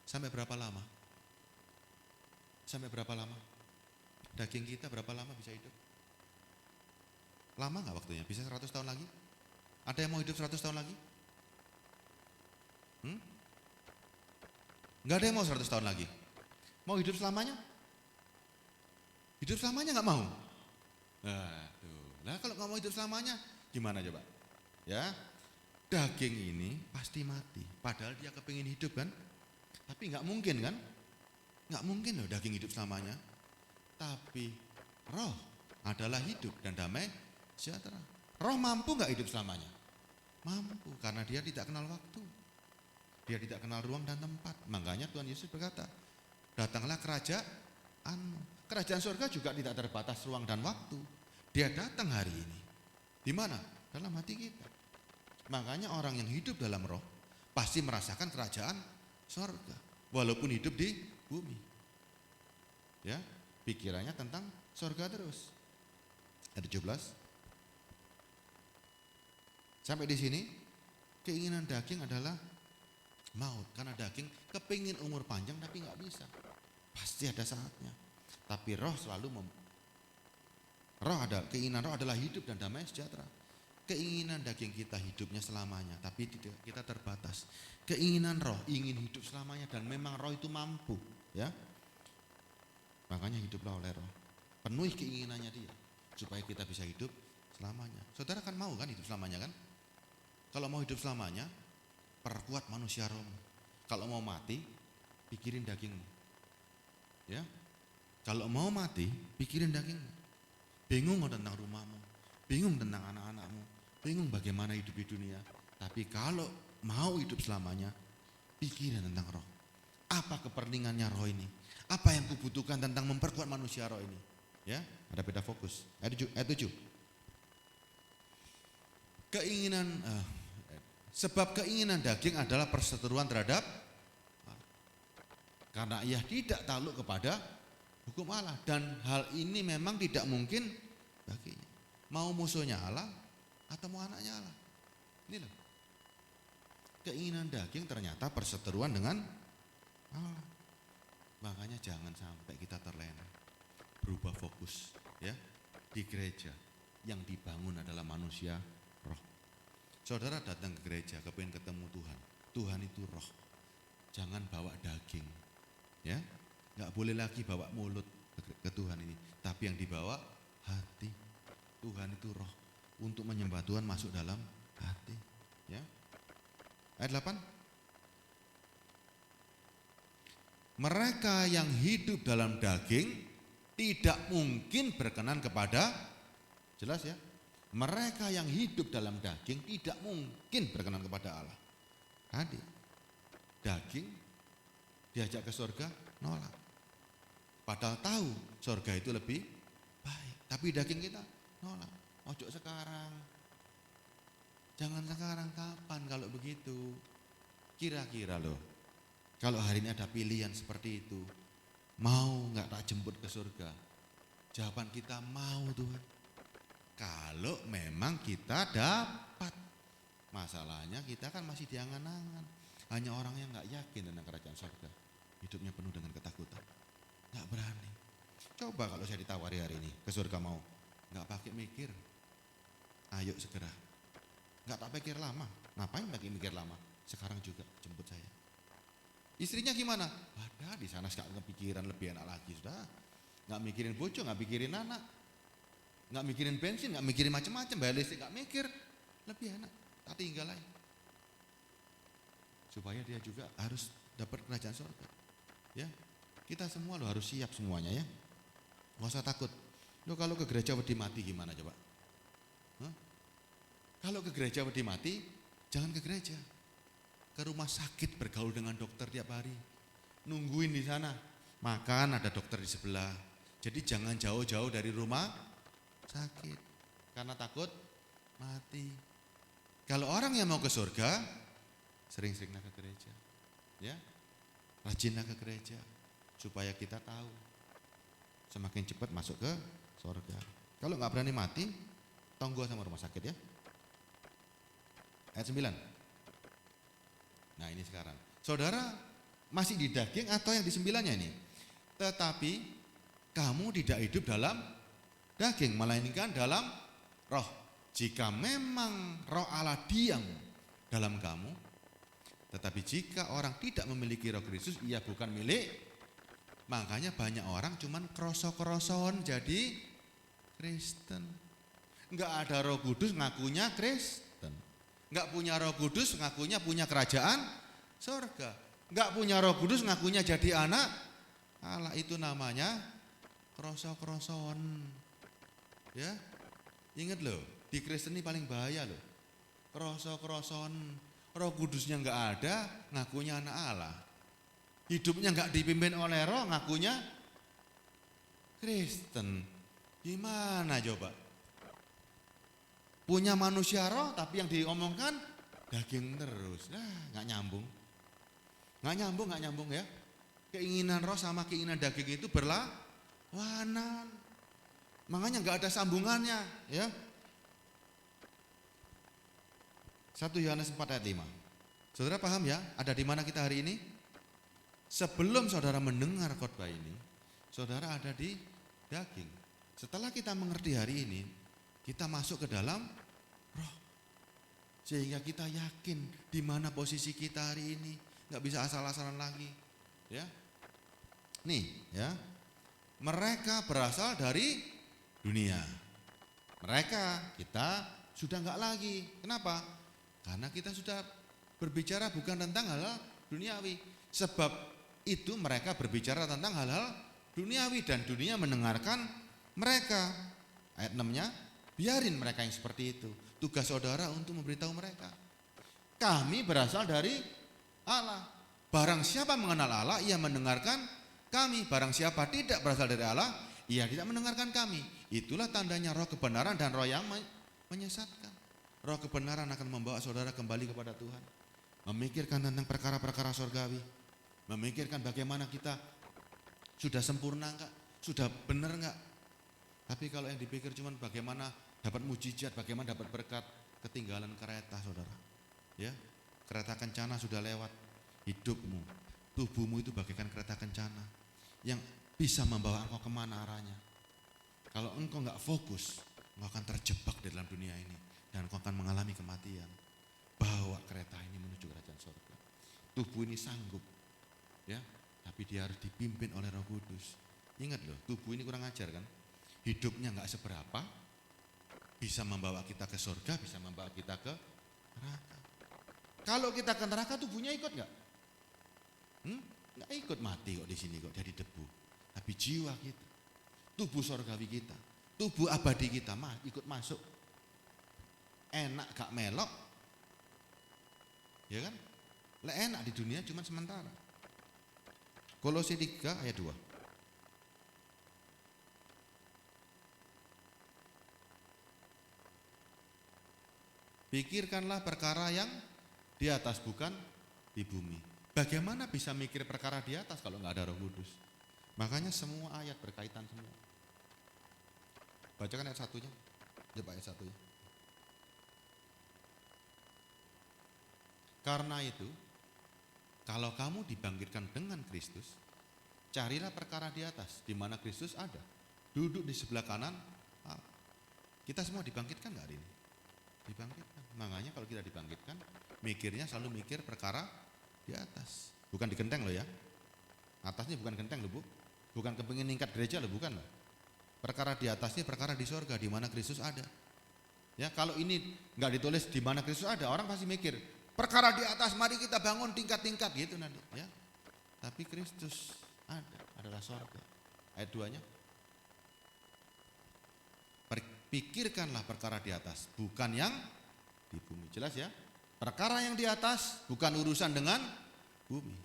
Sampai berapa lama? Sampai berapa lama? Daging kita berapa lama bisa hidup? Lama gak waktunya? Bisa 100 tahun lagi? Ada yang mau hidup 100 tahun lagi? Gak ada yang mau 100 tahun lagi. Mau hidup selamanya? Hidup selamanya gak mau? Nah, kalau gak mau hidup selamanya gimana coba? Ya, daging ini pasti mati. Padahal dia kepingin hidup kan? Tapi gak mungkin kan? Gak mungkin loh daging hidup selamanya. Tapi roh adalah hidup dan damai sejahtera. Roh mampu gak hidup selamanya? Mampu, karena dia tidak kenal waktu. Dia tidak kenal ruang dan tempat. Makanya Tuhan Yesus berkata, datanglah kerajaanmu. Kerajaan surga juga tidak terbatas ruang dan waktu. Dia datang hari ini. Di mana? Dalam hati kita. Makanya orang yang hidup dalam roh pasti merasakan kerajaan surga. Walaupun hidup di bumi. Ya, pikirannya tentang surga terus. Ayat 17. Sampai di sini, keinginan daging adalah maut, karena daging kepingin umur panjang tapi nggak bisa. Pasti ada saatnya. Tapi roh selalu keinginan roh adalah hidup dan damai sejahtera. Keinginan daging kita hidupnya selamanya, tapi kita terbatas. Keinginan roh ingin hidup selamanya dan memang roh itu mampu, ya. Makanya hiduplah oleh roh. Penuhi keinginannya dia supaya kita bisa hidup selamanya. Saudara kan mau kan hidup selamanya kan? Kalau mau hidup selamanya, perkuat manusia rohmu. Kalau mau mati, pikirin dagingmu. Ya. Kalau mau mati, pikirin dagingmu. Bingung tentang rumahmu, bingung tentang anak-anakmu, bingung bagaimana hidup di dunia. Tapi kalau mau hidup selamanya, pikirin tentang roh. Apa kepentingannya roh ini? Apa yang kubutuhkan tentang memperkuat manusia roh ini? Ya, ada beda fokus. Ayat 7. Sebab keinginan daging adalah perseteruan terhadap karena ia tidak takluk kepada hukum Allah, dan hal ini memang tidak mungkin baginya. Mau musuhnya Allah atau mau anaknya Allah. Ini loh. Keinginan daging ternyata perseteruan dengan Allah. Makanya jangan sampai kita terlena. Berubah fokus ya. Di gereja yang dibangun adalah manusia roh. Saudara datang ke gereja kepingin ketemu Tuhan. Tuhan itu roh. Jangan bawa daging. Ya. Enggak boleh lagi bawa mulut ke Tuhan ini, tapi yang dibawa hati. Tuhan itu roh. Untuk menyembah Tuhan masuk dalam hati, ya. Ayat 8. Mereka yang hidup dalam daging tidak mungkin berkenan kepada, jelas ya, mereka yang hidup dalam daging tidak mungkin berkenan kepada Allah. Tadi daging diajak ke surga nolak, padahal tahu surga itu lebih baik, tapi daging kita nolak. Ojo sekarang, jangan sekarang, kapan kalau begitu? Kira-kira loh, kalau hari ini ada pilihan seperti itu, mau nggak tak jemput ke surga? Jawaban kita mau Tuhan. Kalau memang kita dapat. Masalahnya kita kan masih diangan-angan. Hanya orang yang nggak yakin tentang kerajaan surga, hidupnya penuh dengan ketakutan, nggak berani. Coba kalau saya ditawari hari ini ke surga mau, nggak pakai mikir, ayo segera. Nggak tak pikir lama, ngapain pakai mikir lama? Sekarang juga jemput saya. Istrinya gimana? Ada di sana nggak kepikiran, lebih enak lagi sudah. Nggak mikirin bocor, nggak mikirin anak, nggak mikirin bensin, nggak mikirin macam-macam, bayar listrik nggak mikir, lebih enak. Tak tinggal aja. Supaya dia juga harus dapat kerajaan surga. Ya, kita semua lo harus siap semuanya ya. Nggak usah takut. Lo kalau ke gereja wedi mati gimana coba? Hah? Kalau ke gereja wedi mati, jangan ke gereja. Ke rumah sakit bergaul dengan dokter tiap hari. Nungguin di sana. Makan ada dokter di sebelah. Jadi jangan jauh-jauh dari rumah sakit. Karena takut mati. Kalau orang yang mau ke surga, sering-seringlah ke gereja. Ya. Rajinlah ke gereja supaya kita tahu semakin cepat masuk ke surga. Kalau nggak berani mati, tonggo sama rumah sakit ya. Ayat 9. Nah ini sekarang. Saudara masih di daging atau yang di 9-nya ini? Tetapi kamu tidak hidup dalam daging, melainkan dalam roh. Jika memang roh Allah diam dalam kamu, tetapi jika orang tidak memiliki roh Kristus, ia bukan milik. Makanya banyak orang cuman kroso-kroson jadi Kristen. Enggak ada Roh Kudus ngakunya Kristen. Enggak punya Roh Kudus ngakunya punya kerajaan surga. Enggak punya Roh Kudus ngakunya jadi anak Allah. Itu namanya kroso-kroson. Ya. Ingat loh, di Kristen ini paling bahaya loh. Kroso-kroson, Roh Kudusnya enggak ada, ngakunya anak Allah. Hidupnya enggak dipimpin oleh Roh, ngakunya Kristen. Gimana coba? Punya manusia roh tapi yang diomongkan daging terus. Nah, enggak nyambung. Enggak nyambung ya. Keinginan roh sama keinginan daging itu berlawanan. Makanya enggak ada sambungannya, ya. 1 Yohanes 4 ayat 5. Saudara paham ya, ada di mana kita hari ini? Sebelum saudara mendengar khotbah ini, saudara ada di daging. Setelah kita mengerti hari ini, kita masuk ke dalam roh. Sehingga kita yakin di mana posisi kita hari ini, enggak bisa asal-asalan lagi, ya. Nih, ya. Mereka berasal dari dunia. Mereka, kita sudah enggak lagi. Kenapa? Karena kita sudah berbicara bukan tentang hal-hal duniawi. Sebab itu mereka berbicara tentang hal-hal duniawi dan dunia mendengarkan mereka. Ayat 6-nya, biarin mereka yang seperti itu. Tugas saudara untuk memberitahu mereka. Kami berasal dari Allah. Barang siapa mengenal Allah, ia mendengarkan kami. Barang siapa tidak berasal dari Allah, ia tidak mendengarkan kami. Itulah tandanya roh kebenaran dan roh yang menyesatkan. Roh kebenaran akan membawa saudara kembali kepada Tuhan. Memikirkan tentang perkara-perkara surgawi. Memikirkan bagaimana kita sudah sempurna enggak? Sudah benar enggak? Tapi kalau yang dipikir cuma bagaimana dapat mujizat, bagaimana dapat berkat, ketinggalan kereta saudara. Ya, kereta kencana sudah lewat. Hidupmu, tubuhmu itu bagaikan kereta kencana yang bisa membawa engkau kemana arahnya. Kalau engkau enggak fokus, engkau akan terjebak di dalam dunia ini dan engkau akan mengalami kematian. Bawa kereta ini menuju kerajaan surga. Tubuh ini sanggup, ya, tapi dia harus dipimpin oleh Roh Kudus. Ingat loh, tubuh ini kurang ajar kan? Hidupnya enggak seberapa, bisa membawa kita ke surga, bisa membawa kita ke neraka. Kalau kita ke neraka tubuhnya ikut nggak? Nggak ikut, mati kok di sini kok jadi debu. Tapi jiwa kita, tubuh sorgawi kita, tubuh abadi kita ikut masuk. Enak gak melok, ya kan? Enak di dunia cuma sementara. Kolose 3 ayat 2. Pikirkanlah perkara yang di atas, bukan di bumi. Bagaimana bisa mikir perkara di atas kalau nggak ada Roh Kudus? Makanya semua ayat berkaitan semua. Bacakan ayat 1-nya. Coba ayat 1-nya. Karena itu, kalau kamu dibangkitkan dengan Kristus, carilah perkara di atas, di mana Kristus ada. Duduk di sebelah kanan Allah. Kita semua dibangkitkan nggak hari ini? Dibangkitkan. Makanya kalau kita dibangkitkan, mikirnya selalu mikir perkara di atas. Bukan di genteng loh ya. Atasnya bukan genteng loh Bu. Bukan kepingin ningkat gereja loh, bukan loh. Perkara di atasnya perkara di sorga, di mana Kristus ada. Ya, kalau ini nggak ditulis di mana Kristus ada, orang pasti mikir perkara di atas, mari kita bangun tingkat-tingkat gitu nanti. Ya, tapi Kristus adalah sorga. Ayat 2-nya. Pikirkanlah perkara di atas, bukan yang di bumi. Jelas ya? Perkara yang di atas bukan urusan dengan bumi.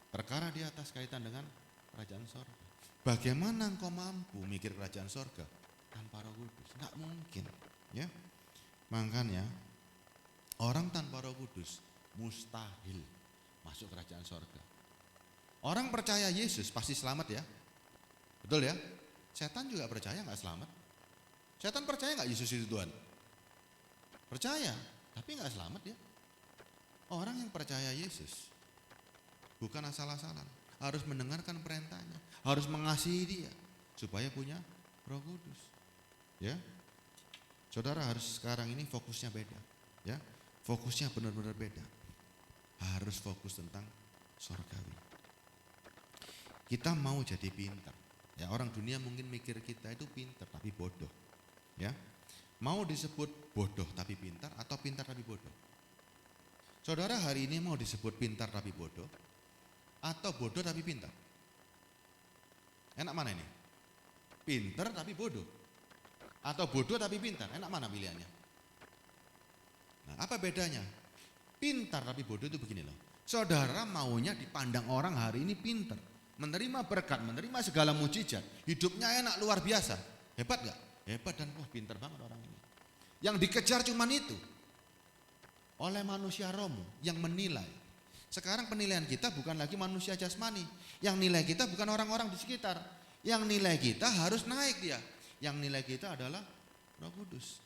Perkara di atas kaitan dengan kerajaan sorga. Bagaimana engkau mampu mikir kerajaan sorga tanpa Roh Kudus? Nggak mungkin. Ya, makanya orang tanpa Roh Kudus mustahil masuk kerajaan sorga. Orang percaya Yesus pasti selamat ya, betul ya? Setan juga percaya nggak selamat. Setan percaya nggak Yesus itu Tuhan? Percaya, tapi nggak selamat ya. Orang yang percaya Yesus bukan asal-asalan, harus mendengarkan perintahnya, harus mengasihi Dia supaya punya Roh Kudus. Ya, saudara harus sekarang ini fokusnya beda. Ya, fokusnya benar-benar beda. Harus fokus tentang sorgawi. Kita mau jadi pintar. Ya, orang dunia mungkin mikir kita itu pintar tapi bodoh. Ya, mau disebut bodoh tapi pintar atau pintar tapi bodoh? Saudara hari ini mau disebut pintar tapi bodoh atau bodoh tapi pintar? Enak mana ini? Pintar tapi bodoh atau bodoh tapi pintar? Enak mana pilihannya? Nah, apa bedanya? Pintar tapi bodoh itu begini loh. Saudara maunya dipandang orang hari ini pintar, menerima berkat, menerima segala mujizat, hidupnya enak luar biasa. Hebat gak? Hebat dan wah pintar banget orang ini. Yang dikejar cuman itu oleh manusia rohmu yang menilai. Sekarang penilaian kita bukan lagi manusia jasmani. Yang nilai kita bukan orang-orang di sekitar. Yang nilai kita harus naik dia. Yang nilai kita adalah Roh Kudus.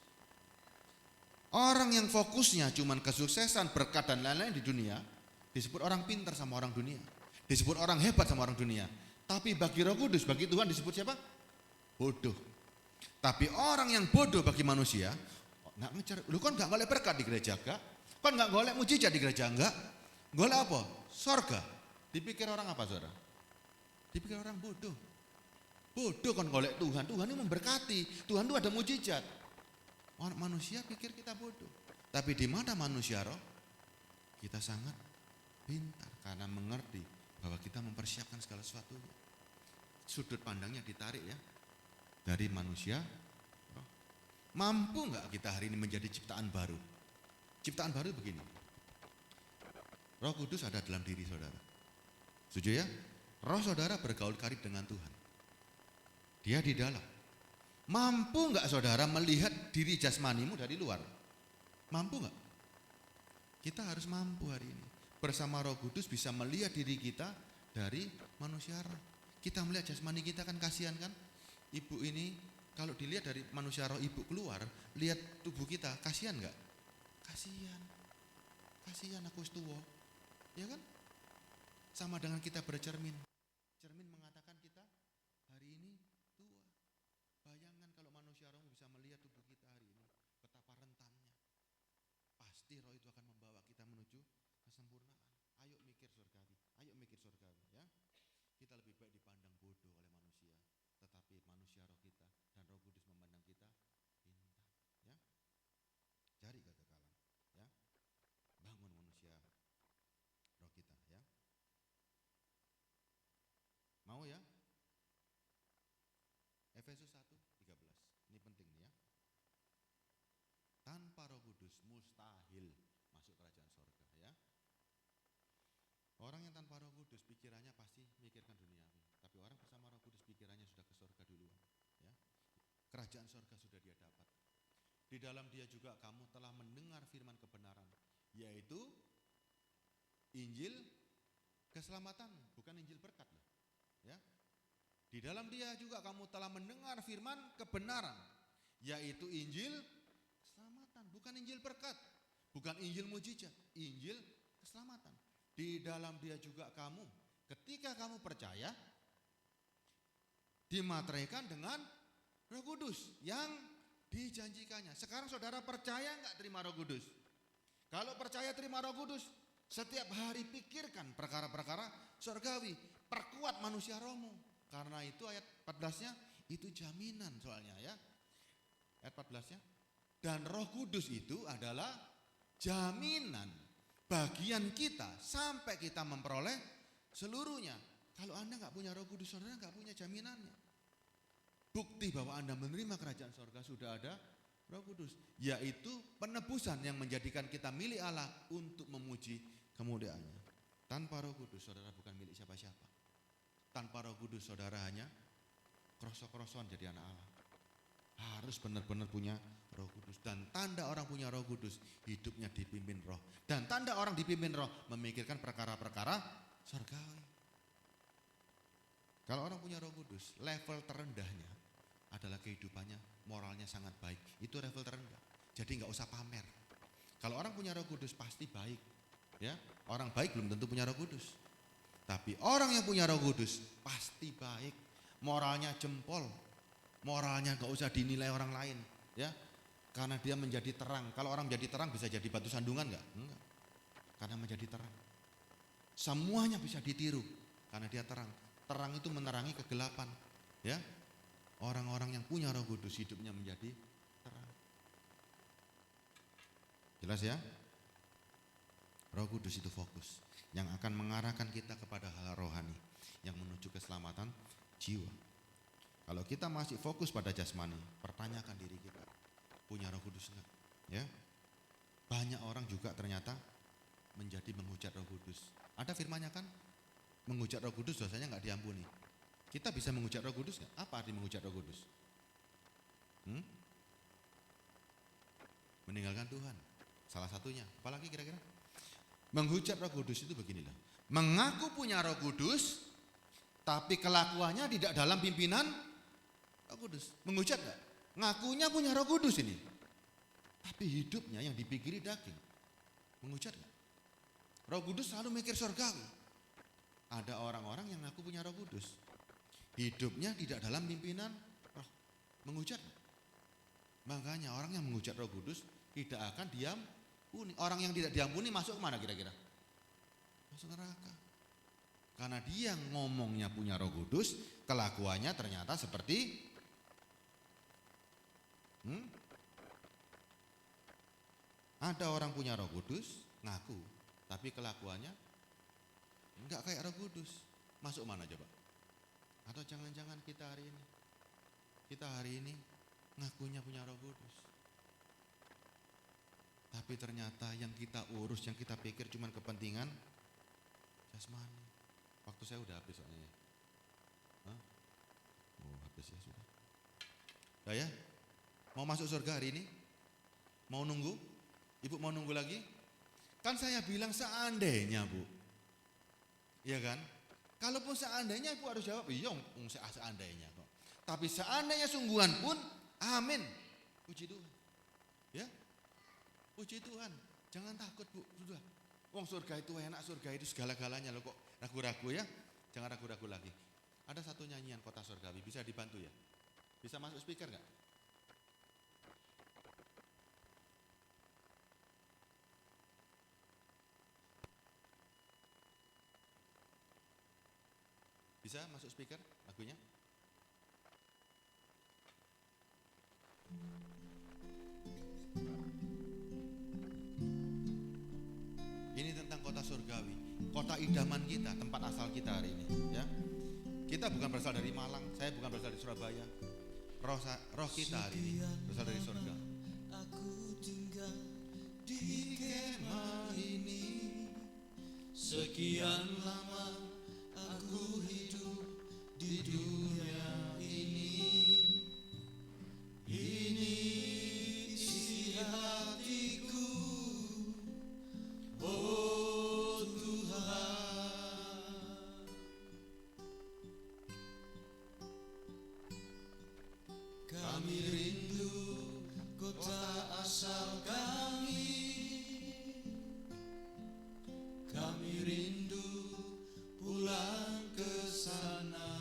Orang yang fokusnya cuman kesuksesan, berkat dan lain-lain di dunia disebut orang pintar sama orang dunia. Disebut orang hebat sama orang dunia. Tapi bagi Roh Kudus, bagi Tuhan disebut siapa? Bodoh. Tapi orang yang bodoh bagi manusia nggak ngejar. Lu kan nggak golek berkat di gereja enggak? Kan nggak golek mujizat di gereja enggak? Golek apa? Sorga. Dipikir orang apa saudara? Dipikir orang bodoh. Bodoh kan golek Tuhan. Tuhan ini memberkati. Tuhan itu ada mujizat. Orang manusia pikir kita bodoh. Tapi di mana manusia roh? Kita sangat pintar karena mengerti bahwa kita mempersiapkan segala sesuatunya. Sudut pandangnya ditarik ya. Dari manusia, mampu nggak kita hari ini menjadi ciptaan baru? Ciptaan baru begini, Roh Kudus ada dalam diri saudara. Setuju ya? Roh saudara bergaul karib dengan Tuhan. Dia di dalam. Mampu nggak saudara melihat diri jasmanimu dari luar? Mampu nggak? Kita harus mampu hari ini. Bersama Roh Kudus bisa melihat diri kita dari manusia roh. Kita melihat jasmani kita kan kasihan kan? Ibu ini kalau dilihat dari manusia roh ibu keluar, lihat tubuh kita, kasihan nggak? Kasihan, kasihan aku tua, ya kan? Sama dengan kita bercermin, cermin mengatakan kita hari ini tua. Bayangkan kalau manusia roh bisa melihat tubuh kita hari ini, betapa rentannya. Pasti roh itu akan membawa kita menuju kesempurnaan. Ayo mikir surgawi, ya. Kita lebih baik dipandang bodoh oleh manusia. Tetapi manusia roh kita dan Roh Kudus memandang kita pintar, ya. Cari kekekalan, ya. Bangun manusia mustahil masuk kerajaan sorga ya. Orang yang tanpa Roh Kudus pikirannya pasti mikirkan duniawi, tapi orang bersama Roh Kudus pikirannya sudah ke sorga duluan ya. Kerajaan sorga sudah dia dapat. Di dalam dia juga kamu telah mendengar firman kebenaran, yaitu Injil keselamatan, bukan Injil berkat loh ya. Di dalam dia juga kamu telah mendengar firman kebenaran, yaitu Injil keselamatan, bukan Injil berkat, bukan Injil mujizat, Injil keselamatan. Di dalam dia juga kamu, ketika kamu percaya, dimateraikan dengan Roh Kudus yang dijanjikannya. Sekarang saudara percaya enggak terima Roh Kudus? Kalau percaya terima Roh Kudus, setiap hari pikirkan perkara-perkara surgawi, perkuat manusia rohmu. Karena itu ayat 14-nya itu jaminan soalnya ya. Ayat 14-nya, dan Roh Kudus itu adalah jaminan bagian kita sampai kita memperoleh seluruhnya. Kalau Anda nggak punya Roh Kudus, saudara nggak punya jaminannya. Bukti bahwa Anda menerima kerajaan sorga sudah ada Roh Kudus, yaitu penebusan yang menjadikan kita milik Allah untuk memuji kemuliaannya. Tanpa Roh Kudus saudara bukan milik siapa-siapa. Tanpa Roh Kudus saudara hanya krosok-kroson jadi anak Allah. Harus benar-benar punya Roh Kudus. Dan tanda orang punya Roh Kudus, hidupnya dipimpin Roh. Dan tanda orang dipimpin Roh, memikirkan perkara-perkara surgawi. Kalau orang punya Roh Kudus, level terendahnya adalah kehidupannya, moralnya sangat baik. Itu level terendah. Jadi nggak usah pamer. Kalau orang punya Roh Kudus pasti baik. Ya, orang baik belum tentu punya Roh Kudus. Tapi orang yang punya Roh Kudus pasti baik. Moralnya jempol. Moralnya gak usah dinilai orang lain ya, karena dia menjadi terang. Kalau orang menjadi terang bisa jadi batu sandungan enggak? Enggak, karena menjadi terang. Semuanya bisa ditiru karena dia terang. Terang itu menerangi kegelapan ya. Orang-orang yang punya Roh Kudus hidupnya menjadi terang. Jelas ya? Roh Kudus itu fokus yang akan mengarahkan kita kepada hal rohani yang menuju keselamatan jiwa. Kalau kita masih fokus pada jasmani, pertanyakan diri kita, punya Roh Kudus enggak? Ya. Banyak orang juga ternyata menjadi menghujat Roh Kudus. Ada firmannya kan? Menghujat Roh Kudus dosanya enggak diampuni. Kita bisa menghujat Roh Kudus enggak? Apa arti menghujat Roh Kudus? Meninggalkan Tuhan. Salah satunya. Apalagi kira-kira? Menghujat Roh Kudus itu beginilah. Mengaku punya Roh Kudus, tapi kelakuannya tidak dalam pimpinan Roh Kudus. Menghujat enggak? Ngakunya punya Roh Kudus ini, tapi hidupnya yang dipikiri daging. Menghujat enggak? Roh Kudus selalu mikir surgawi. Ada orang-orang yang ngaku punya Roh Kudus, hidupnya tidak dalam pimpinan Roh. Menghujat enggak? Makanya orang yang menghujat Roh Kudus tidak akan diampuni. Orang yang tidak diampuni masuk kemana kira-kira? Masuk neraka. Karena dia ngomongnya punya Roh Kudus, kelakuannya ternyata seperti ada orang punya Roh Kudus, ngaku, tapi kelakuannya enggak kayak Roh Kudus. Masuk mana coba? Atau jangan-jangan kita hari ini ngakunya punya Roh Kudus, tapi ternyata yang kita urus, yang kita pikir cuma kepentingan jasmani. Waktu saya udah habis soalnya. Habis ya sudah. Udah ya? Mau masuk surga hari ini? Mau nunggu? Ibu mau nunggu lagi? Kan saya bilang seandainya, Bu. Iya kan? Kalaupun seandainya Ibu harus jawab, iya seandainya kok. Tapi seandainya sungguhan pun, amin. Puji Tuhan. Ya? Puji Tuhan. Jangan takut, Bu. Sudah. Wong surga itu enak, surga itu segala-galanya loh, kok ragu-ragu ya. Jangan ragu-ragu lagi. Ada satu nyanyian Kota Surgawi, bisa dibantu ya? Bisa masuk speaker enggak? Bisa masuk speaker lagunya? Ini tentang kota surgawi, kota idaman kita, tempat asal kita hari ini ya. Kita bukan berasal dari Malang, saya bukan berasal dari Surabaya. Roh kita hari ini berasal dari surga. Aku tinggal di Sekian lama aku hidup di dunia ini. Ini isi hatiku, oh Tuhan. Kami rindu kota asal kami. Kami rindu pulang ke sana.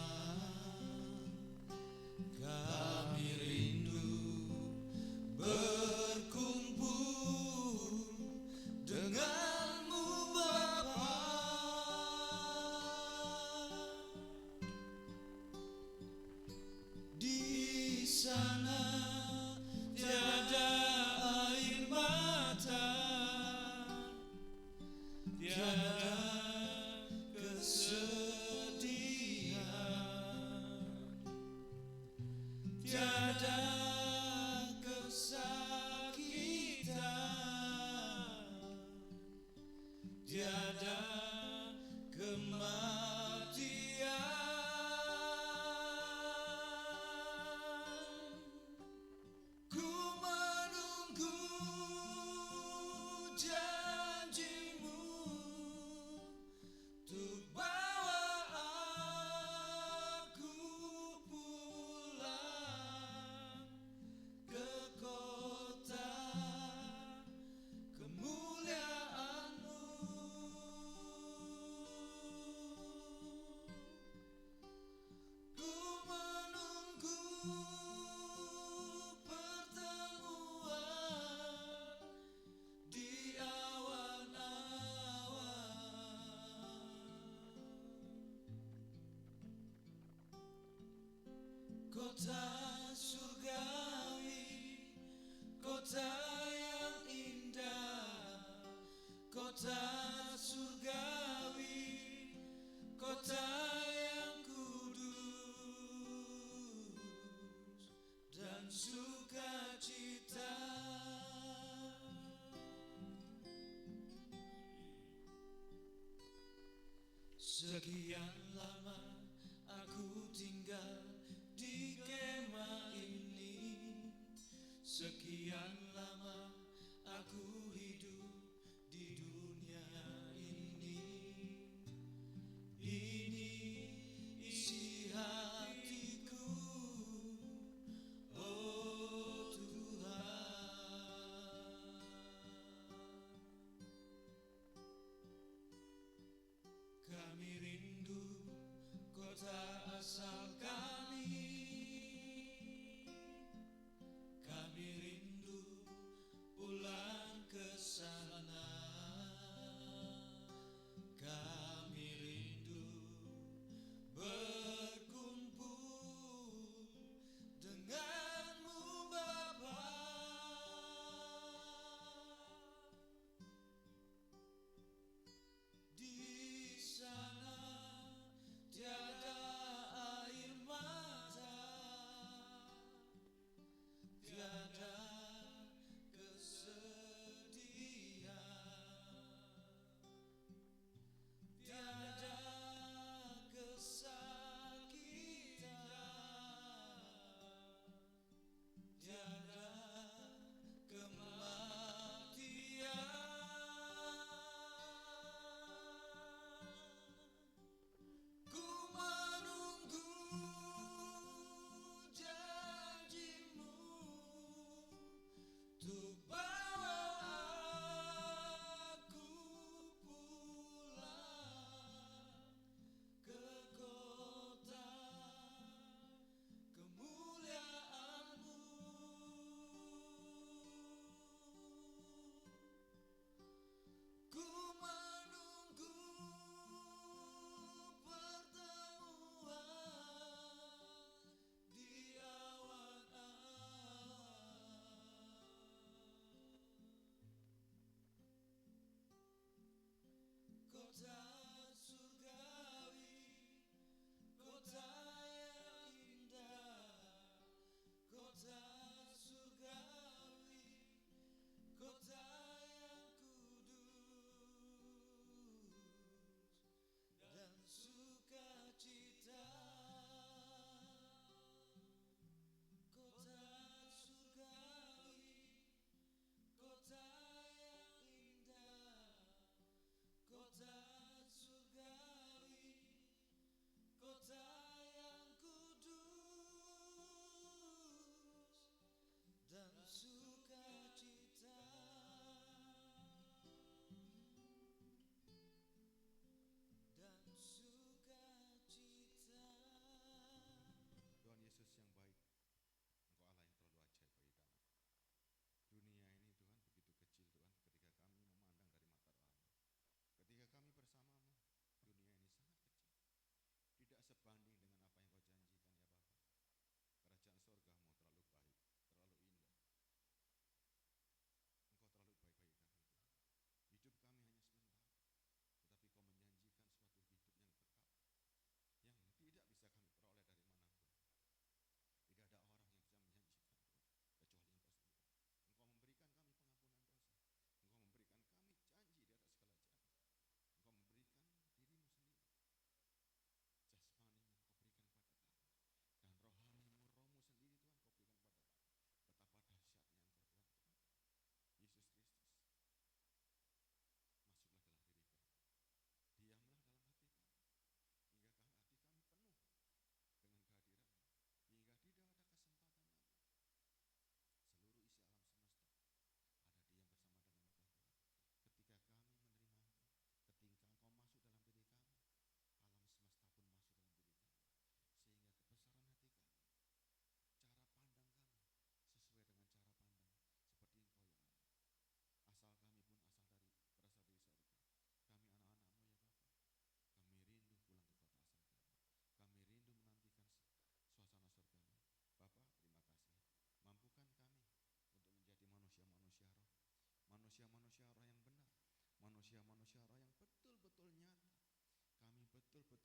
Kami rindu berkumpul denganmu Bapa. Di sana tiada air mata, tiada kesedihan, tiada kesakitan, tiada kematian. Ku menunggu janjimu untuk bawa aku pulang ke kota kemuliaan-Mu. Ku menunggu pertemuan di awan-awan. Kota surgawi, kota yang indah, kota surgawi, kota yang kudus dan sukacita. Sekian lama aku tinggal di kemah ini. Sekian lama aku hidup di dunia ini. Ini isi hatiku, oh Tuhan. Kami rindu kota asal kami. Kami rindu pulang ke sana. Kami rindu berkumpul denganmu Bapa. Di sana tiada air mata,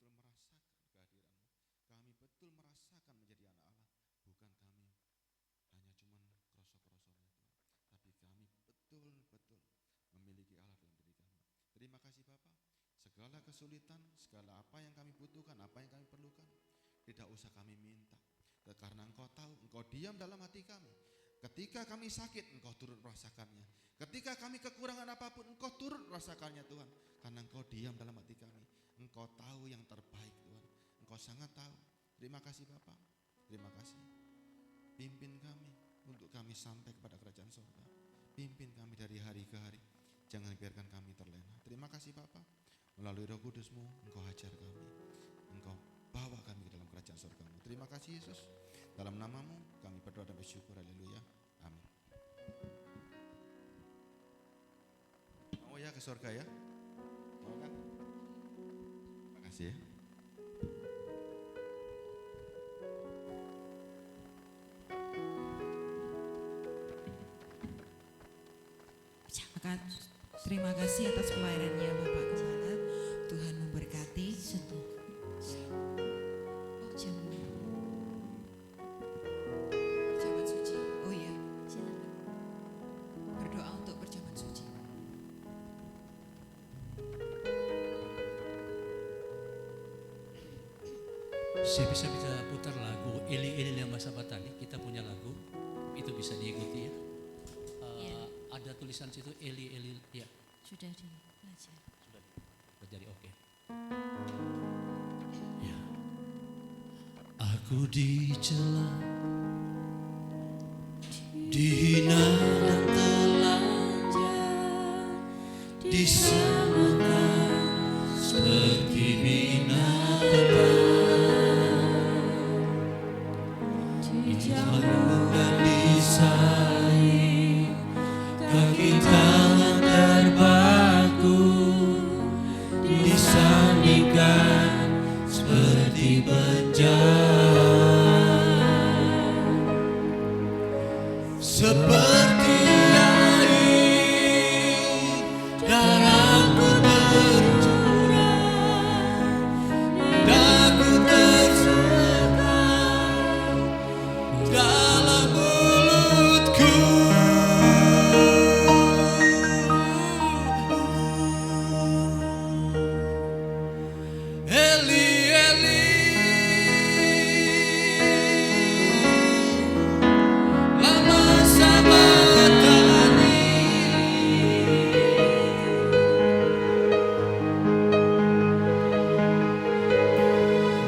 betul merasakan kehadiran-Mu. Kami betul merasakan menjadi anak Allah. Bukan kami hanya cuman krosok-krosoknya Tuhan, tapi kami betul-betul memiliki Allah dalam diri kami. Terima kasih Bapa. Segala kesulitan, segala apa yang kami butuhkan, apa yang kami perlukan, tidak usah kami minta. Karena Engkau tahu, Engkau diam dalam hati kami. Ketika kami sakit, Engkau turut merasakannya. Ketika kami kekurangan apapun, Engkau turut merasakannya Tuhan. Karena Engkau diam dalam hati kami. Engkau tahu yang terbaik Tuhan. Engkau sangat tahu. Terima kasih Bapa. Terima kasih. Pimpin kami untuk kami sampai kepada kerajaan surga. Pimpin kami dari hari ke hari. Jangan biarkan kami terlena. Terima kasih Bapa. Melalui Roh Kudus-Mu, Engkau ajar kami. Engkau bawa kami ke dalam kerajaan surga-Mu. Terima kasih Yesus. Dalam nama-Mu kami berdoa dan bersyukur. Haleluya. Amin. Mau ya ke surga ya? Mau kan? Terima kasih ya. Terima kasih atas pelayanannya Bapak Gembala. Tuhan memberkati. Perjamuan suci. Oh iya, berdoa untuk perjamuan suci. Saya bisa putar lagu Eli Eli Lama Sabatani. Kita punya lagu itu bisa diikuti ya. Ada tulisan situ Eli Eli ya. Sudah dibelajar. Sudah jadi oke. Ya. Aku dicela, dihina dan telanjang, disamakan seperti binatang. Dijauh dan disayang, kaki tangan terpaku, disandingkan seperti bejana, seperti air darahku tercurah, daku tersekat dalam mulutku. Eli, Eli, lama sabachthani.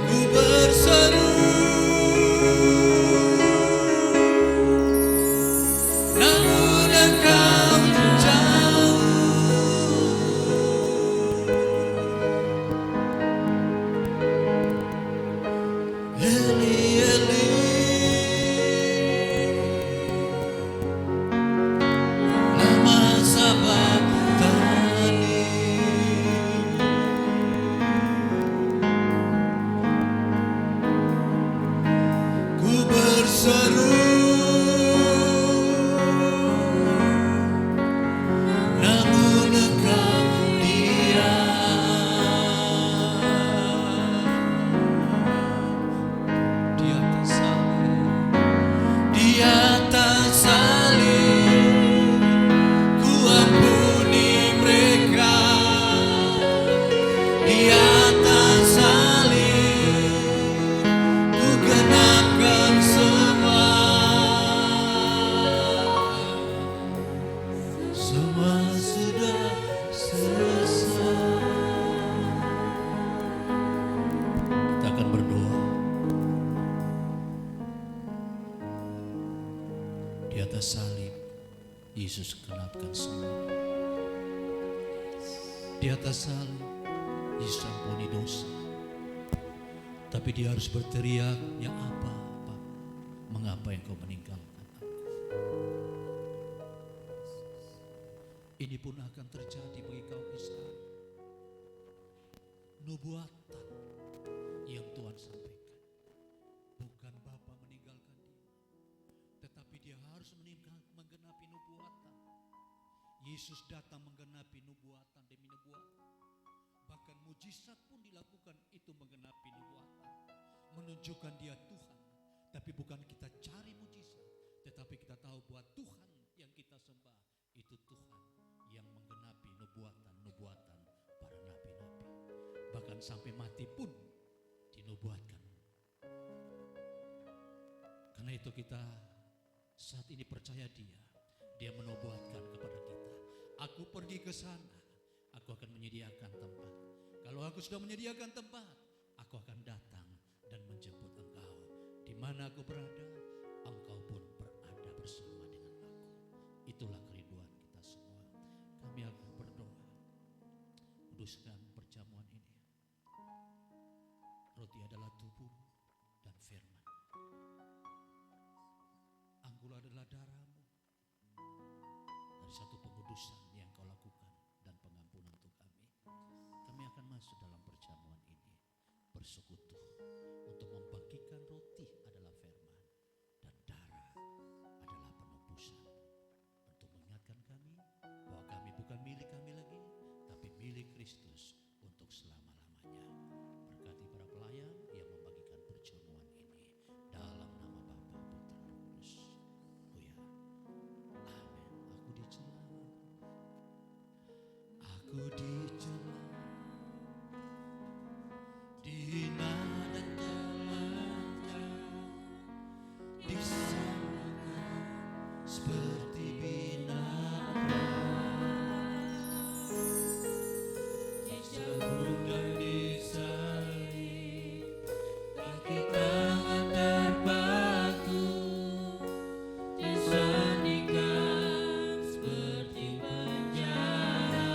Ku berseru, namun engkau jauh. Eli, Eli, lama sabachthani. Ku berseru, namun engkau diam. Di atas salib, di atas salib, ku ampuni mereka. Di atas salib, ku genapkan semua. Semua sudah selesai. Kita akan berdoa. Di atas salib, Yesus genapkan semua. Di atas salib, Yesus ampuni dosa. Tapi dia harus berteriak, ya apa, mengapa engkau meninggalkan aku? Ini pun akan terjadi bagi kaum Israel. Nubuatan yang Tuhan sampaikan. Bukan Bapa meninggalkan dia, tetapi dia harus menggenapi nubuatan. Yesus datang menggenapi nubuatan demi nubuatan. Bahkan mujizat pun dilakukan itu menggenapi menunjukkan dia Tuhan. Tapi bukan kita cari mujizat, tetapi kita tahu bahwa Tuhan yang kita sembah itu Tuhan yang menggenapi nubuatan-nubuatan para nabi-nabi. Bahkan sampai mati pun dinubuatkan. Karena itu kita saat ini percaya dia menubuatkan kepada kita. Aku pergi ke sana, aku akan menyediakan tempat. Kalau aku sudah menyediakan tempat, aku akan datang dan menjemput engkau. Di mana aku berada, engkau pun berada bersama dengan aku. Itulah kerinduan kita semua. Kami akan berdoa. Kuduskan perjamuan ini. Roti adalah tubuh dan firman. Anggul adalah darahmu. Dari satu pengudusan yang kau lakukan dan pengampunan untuk kami. Kami akan masuk dalam perjamuan ini, bersekutu untuk membagikan roti adalah firman dan darah adalah penebusan, untuk mengingatkan kami bahwa kami bukan milik kami lagi, tapi milik Kristus untuk selama-lamanya. Berkati para pelayan yang membagikan perjamuan ini dalam nama Bapa, Putra, Roh Kudus. Oh ya, amin. Aku dicela, aku dicela, dihina dan telanjang, disalahkan seperti binatang, disambung dan disalib, kaki tangan terpaku, disandingkan seperti penjara.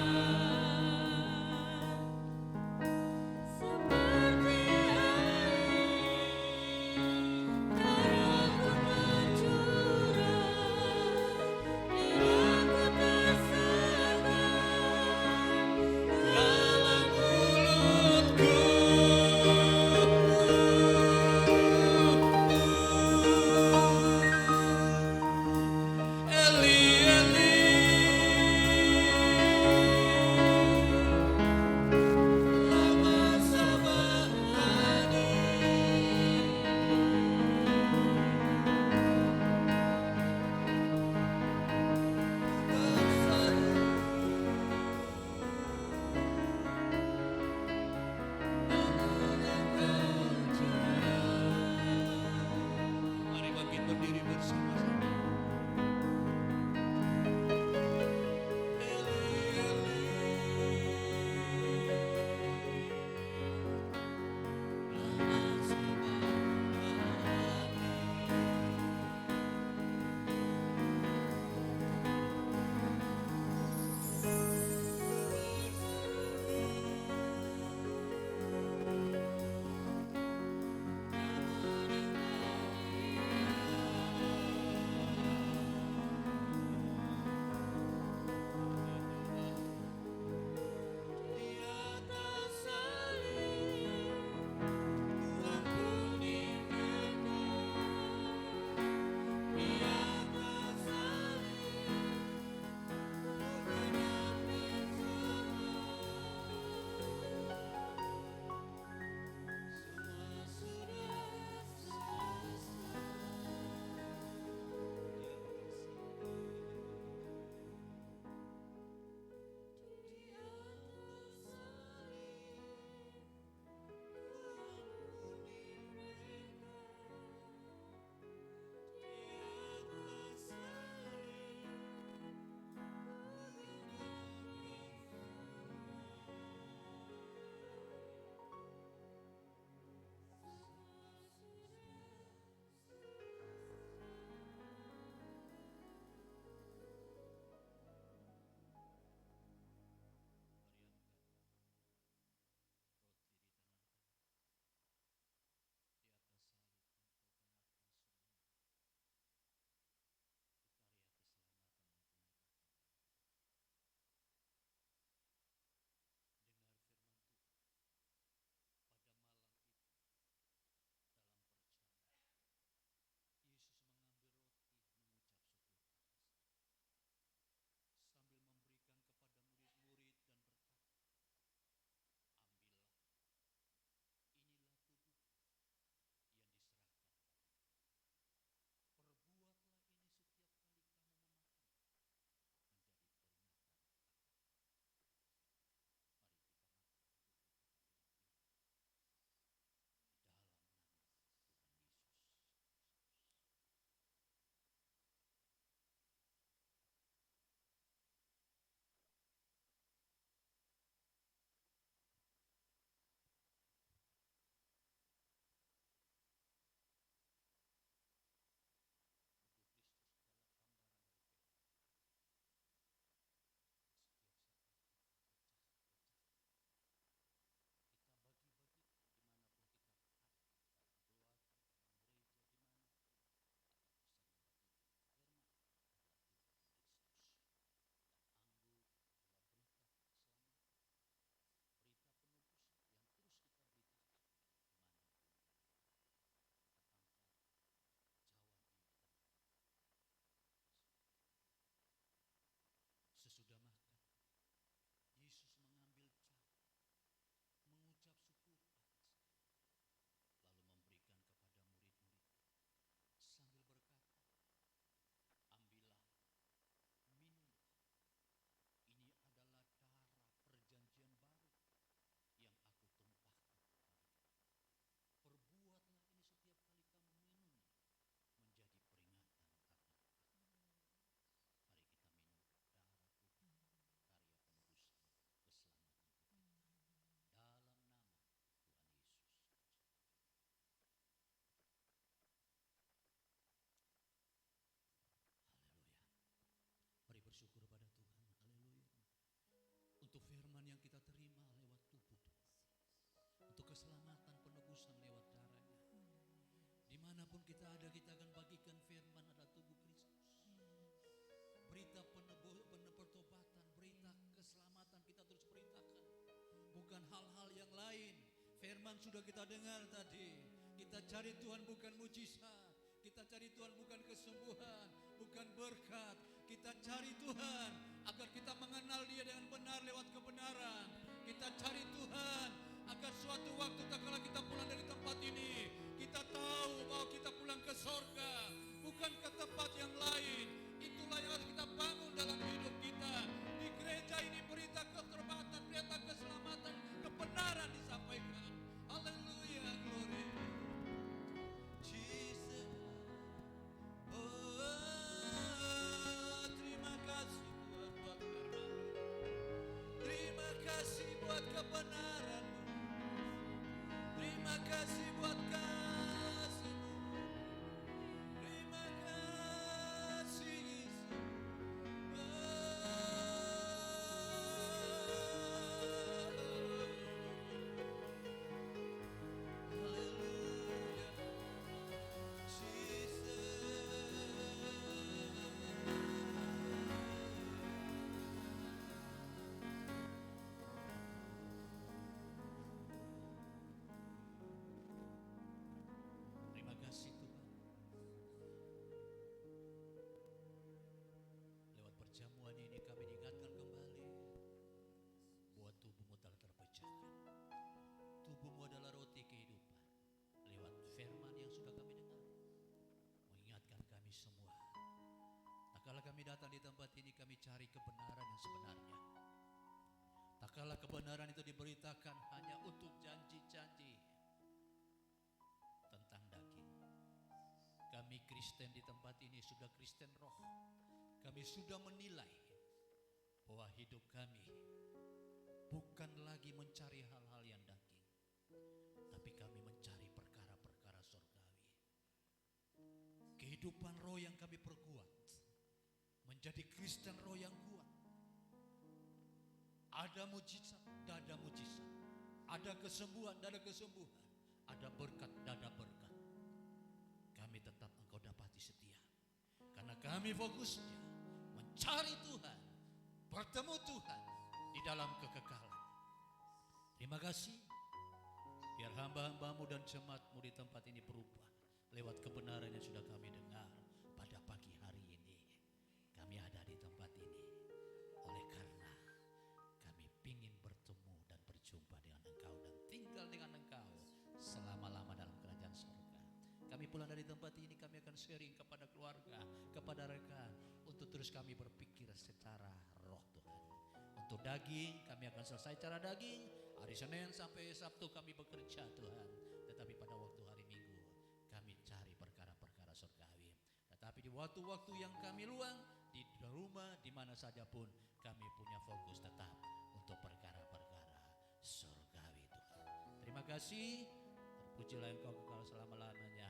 Dimanapun kita ada, kita akan bagikan firman adalah tubuh Kristus. Berita pertobatan, berita keselamatan kita terus beritakan. Bukan hal-hal yang lain. Firman sudah kita dengar tadi. Kita cari Tuhan bukan mujizat. Kita cari Tuhan bukan kesembuhan, bukan berkat. Kita cari Tuhan agar kita mengenal Dia dengan benar lewat kebenaran. Kita cari Tuhan agar suatu waktu tak kala kita pulang dari tempat ini, kita tahu bahwa kita pulang ke sorga, bukan ke tempat yang lain. Itulah yang harus kita bangun dalam hidup kita. Di gereja ini berita keselamatan, berita keselamatan, kebenaran disampaikan. Haleluya, glory. Jesus. Oh, terima kasih Tuhan buat firman. Terima kasih buat kebenaran-Mu. Terima kasih buat kasih-Mu. Terima kasih Yesus. Haleluya. Terima kasih Tuhan. Lewat perjamuan ini kami diingatkan kembali bahwa tubuh-Mu telah terpecahkan. Tubuh-Mu adalah roti kehidupan. Lewat firman yang sudah kami dengar, mengingatkan kami semua. Tak kala kami datang di tempat ini, kami cari kebenaran yang sebenarnya. Tak kala kebenaran itu diberitakan hanya untuk janji-janji tentang daging. Kami Kristen di tempat ini sudah Kristen roh. Kami sudah menilai bahwa hidup kami bukan lagi mencari hal-hal yang daging, tapi kami mencari perkara-perkara surgawi. Kehidupan roh yang kami perkuat, menjadi Kristen roh yang kuat. Ada mujizat, ada mujizat. Ada kesembuhan, ada kesembuhan. Ada berkat, ada berkat. Kami tetap Engkau dapati setia. Karena kami fokusnya mencari Tuhan, bertemu Tuhan di dalam kekekalan. Terima kasih. Biar hamba-hambamu dan jemaat-Mu di tempat ini berubah lewat kebenaran yang sudah kami dengar pada pagi hari ini. Kami ada di tempat ini oleh karena kami ingin bertemu dan berjumpa dengan Engkau dan tinggal dengan Engkau selama-lama dalam kerajaan surga. Kami pulang dari tempat ini, kami akan sharing kepada keluarga, kepada rekan, untuk terus kami berpikir secara roh Tuhan. Untuk daging, kami akan selesai cara daging. Hari Senin sampai Sabtu kami bekerja Tuhan. Tetapi pada waktu hari Minggu, kami cari perkara-perkara surgawi. Tetapi di waktu-waktu yang kami luang, di rumah, di mana saja pun, kami punya fokus tetap untuk perkara-perkara surgawi Tuhan. Terima kasih. Terpujilah Engkau kekal selama-lamanya.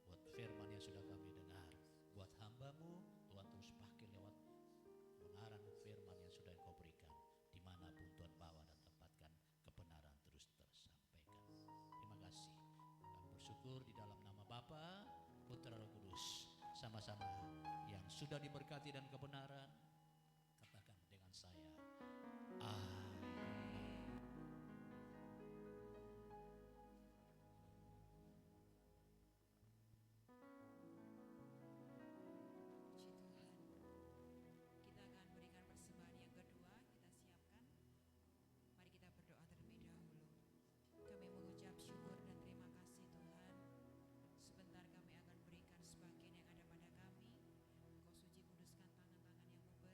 Buat firman yang sudah kami dengar, buat hamba-Mu, Tuhan terus pakai lewat kebenaran firman yang sudah Engkau berikan. Dimanapun Tuhan bawa dan tempatkan, kebenaran terus tersampaikan. Terima kasih. Kami bersyukur di dalam nama Bapa, Putra, Roh Kudus. Sama-sama yang sudah diberkati dan kebenaran, katakan dengan saya, amin. Puji Tuhan. Kita akan berikan persembahan yang kedua. Kita siapkan. Mari kita berdoa terlebih dahulu. Kami mengucap syukur dan terima kasih Tuhan. Sebentar kami akan berikan sebagian yang ada pada kami. Engkau suci kuduskan tangan-tangan yang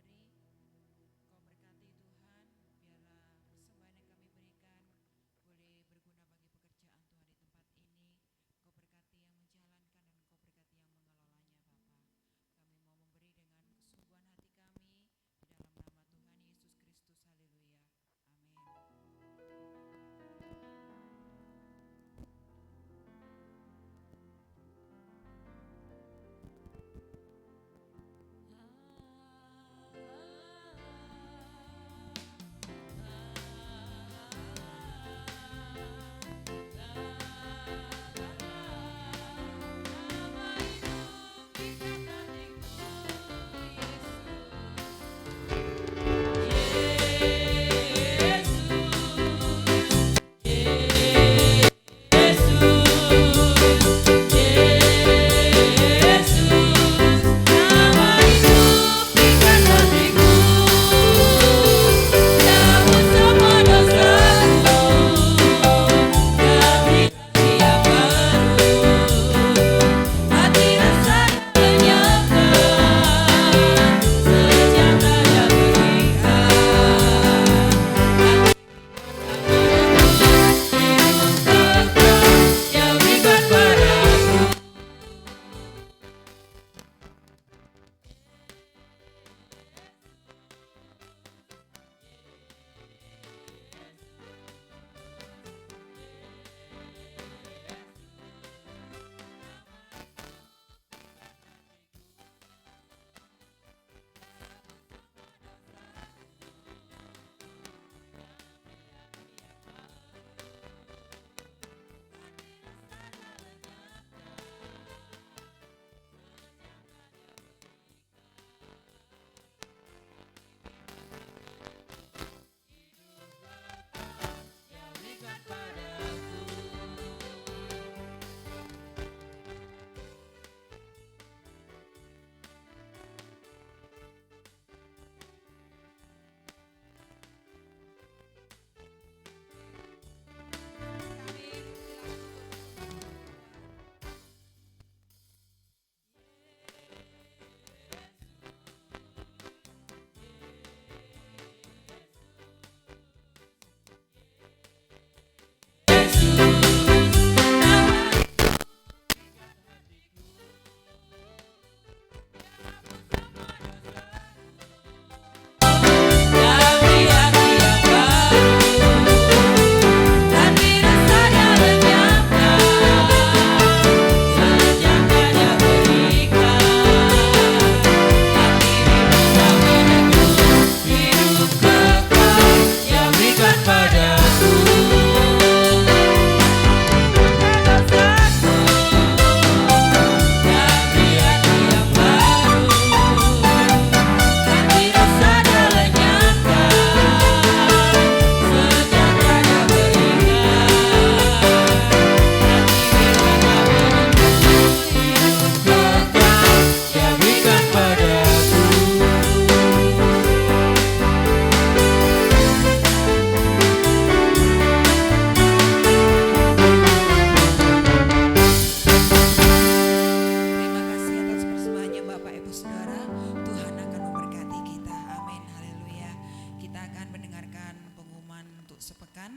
sampaikan.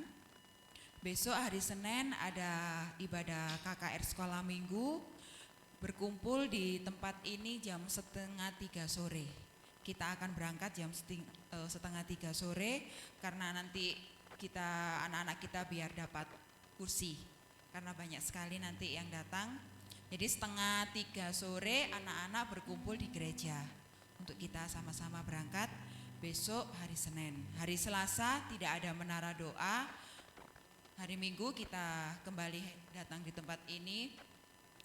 Besok hari Senin ada ibadah KKR Sekolah Minggu. Berkumpul di tempat ini jam 2:30 sore. Kita akan berangkat jam 2:30 sore karena nanti anak-anak kita biar dapat kursi. Karena banyak sekali nanti yang datang. Jadi 2:30 sore anak-anak berkumpul di gereja untuk kita sama-sama berangkat besok hari Senin. Hari Selasa tidak ada menara doa. Hari Minggu kita kembali datang di tempat ini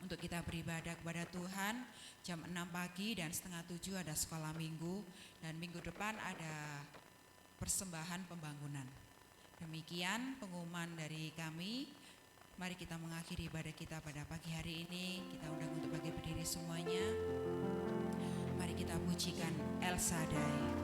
untuk kita beribadah kepada Tuhan. Jam 6 pagi dan 6:30 ada sekolah minggu, dan minggu depan ada persembahan pembangunan. Demikian pengumuman dari kami. Mari kita mengakhiri ibadah kita pada pagi hari ini. Kita undang untuk bagi berdiri semuanya. Mari kita pujikan El Shaddai.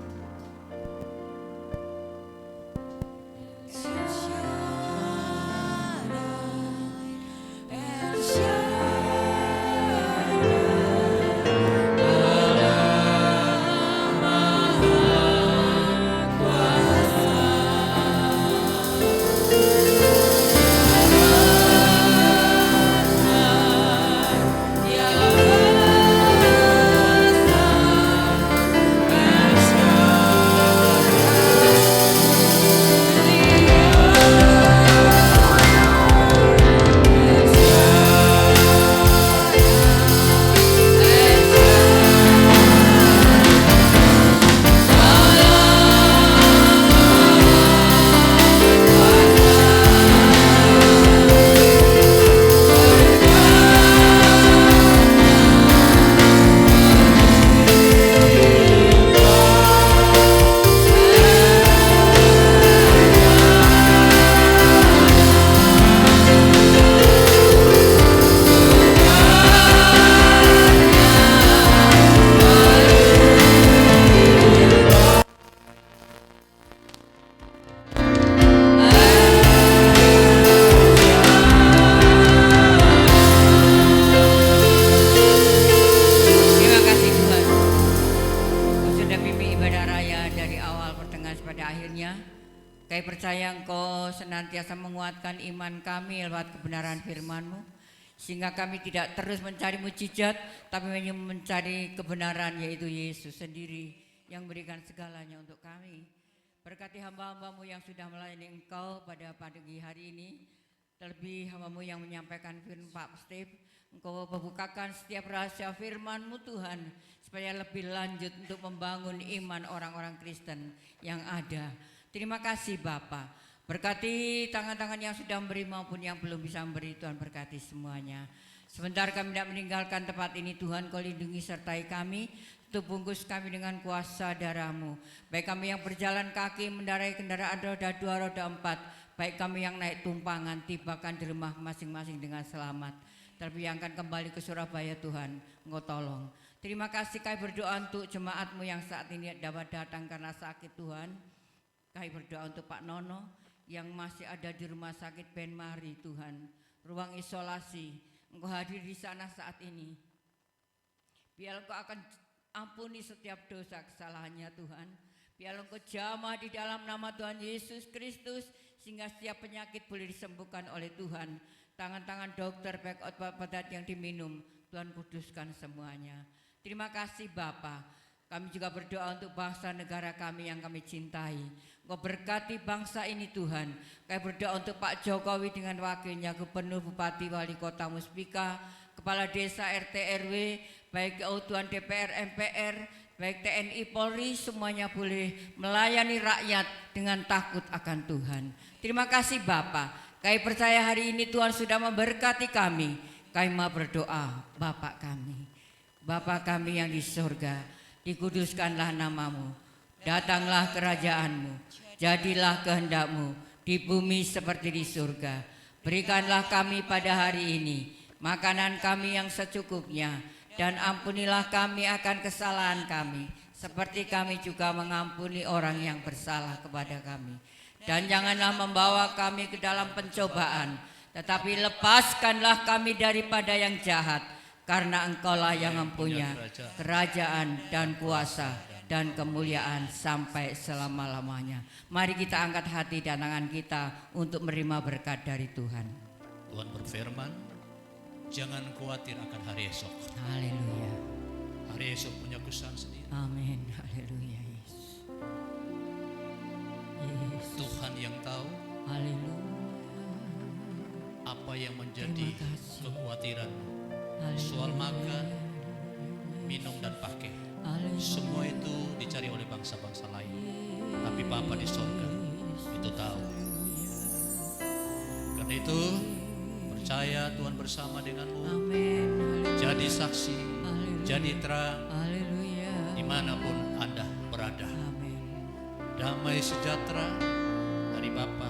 senantiasa menguatkan iman kami lewat kebenaran firman-Mu, sehingga kami tidak terus mencari mujizat, tapi hanya mencari kebenaran, yaitu Yesus sendiri yang berikan segalanya untuk kami. Berkati hamba-hamba-Mu yang sudah melayani Engkau pada pagi hari ini, terlebih hamba-Mu yang menyampaikan firman Pak Steve. Engkau membukakan setiap rahasia firman-Mu Tuhan, supaya lebih lanjut untuk membangun iman orang-orang Kristen yang ada. Terima kasih Bapa. Berkati tangan-tangan yang sudah memberi maupun yang belum bisa memberi, Tuhan berkati semuanya. Sebentar kami tidak meninggalkan tempat ini, Tuhan Kau lindungi sertai kami, tutup bungkus kami dengan kuasa darah-Mu. Baik kami yang berjalan kaki, mendarai kendaraan roda 2, roda 4, baik kami yang naik tumpangan, tibakan di rumah masing-masing dengan selamat. Terlebih yang akan kembali ke Surabaya, Tuhan Engkau tolong. Terima kasih kami berdoa untuk jemaat-Mu yang saat ini dapat datang karena sakit, Tuhan. Kami berdoa untuk Pak Nono yang masih ada di rumah sakit Ben Mari, Tuhan, ruang isolasi. Engkau hadir di sana saat ini. Biar Engkau akan ampuni setiap dosa kesalahannya, Tuhan. Biar Engkau jamah di dalam nama Tuhan Yesus Kristus, sehingga setiap penyakit boleh disembuhkan oleh Tuhan. Tangan-tangan dokter, baik obat-obat yang diminum, Tuhan kuduskan semuanya. Terima kasih Bapa. Kami juga berdoa untuk bangsa negara kami yang kami cintai. Engkau berkati bangsa ini Tuhan. Kami berdoa untuk Pak Jokowi dengan wakilnya, Gubernur, Bupati, Wali Kota, Muspika, Kepala Desa, RT, RW, baik keutuhan DPR, MPR, baik TNI, Polri, semuanya boleh melayani rakyat dengan takut akan Tuhan. Terima kasih Bapa. Kami percaya hari ini Tuhan sudah memberkati kami. Kami mau berdoa, Bapa kami. Bapa kami yang di surga, dikuduskanlah nama-Mu, datanglah kerajaan-Mu, jadilah kehendak-Mu di bumi seperti di surga. Berikanlah kami pada hari ini makanan kami yang secukupnya, dan ampunilah kami akan kesalahan kami, seperti kami juga mengampuni orang yang bersalah kepada kami. Dan janganlah membawa kami ke dalam pencobaan, tetapi lepaskanlah kami daripada yang jahat. Karena Engkaulah yang mempunyai kerajaan dan kuasa dan kemuliaan sampai selama-lamanya. Mari kita angkat hati dan tangan kita untuk menerima berkat dari Tuhan. Tuhan berfirman, jangan khawatir akan hari esok. Haleluya. Hari esok punya kesan sendiri. Amin. Haleluya Yesus. Yesus. Tuhan yang tahu Haleluya. apa yang menjadi Terima kasih. kekhawatiran Haleluya. soal makan, minum dan pakai. Haleluya. Semua itu dicari oleh bangsa-bangsa lain. Tapi Bapa di sorga itu tahu. Karena itu percaya Tuhan bersama denganmu. Amin. Haleluya. Jadi saksi, Haleluya. jadi terang Haleluya. dimanapun Anda berada. Amin. Damai sejahtera dari Bapa,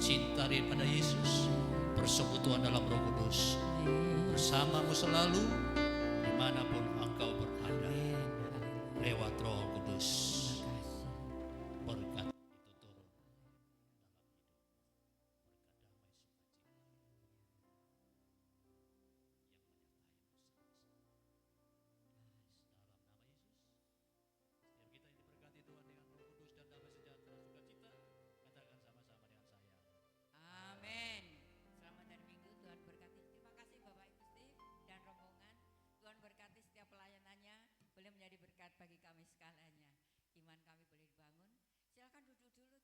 cinta daripada Yesus, persekutuan dalam Roh Kudus bersamamu selalu dimanapun engkau berada. Lewat Roh Kudus, berkat itu turun dalam hidup, berkat damai sukacita yang menyertai dalam nama Yesus. Setiap kita yang diberkati Tuhan dengan Roh Kudus dan damai sejahtera sukacita, katakan sama-sama dengan saya. Amin. Selamat hari Minggu, Tuhan berkati. Terima kasih Bapak Ibu Steve dan rombongan. Tuhan berkati setiap pelayanannya, boleh menjadi berkat bagi kami segalanya. Iman kami boleh dibangun. Silakan duduk dulu.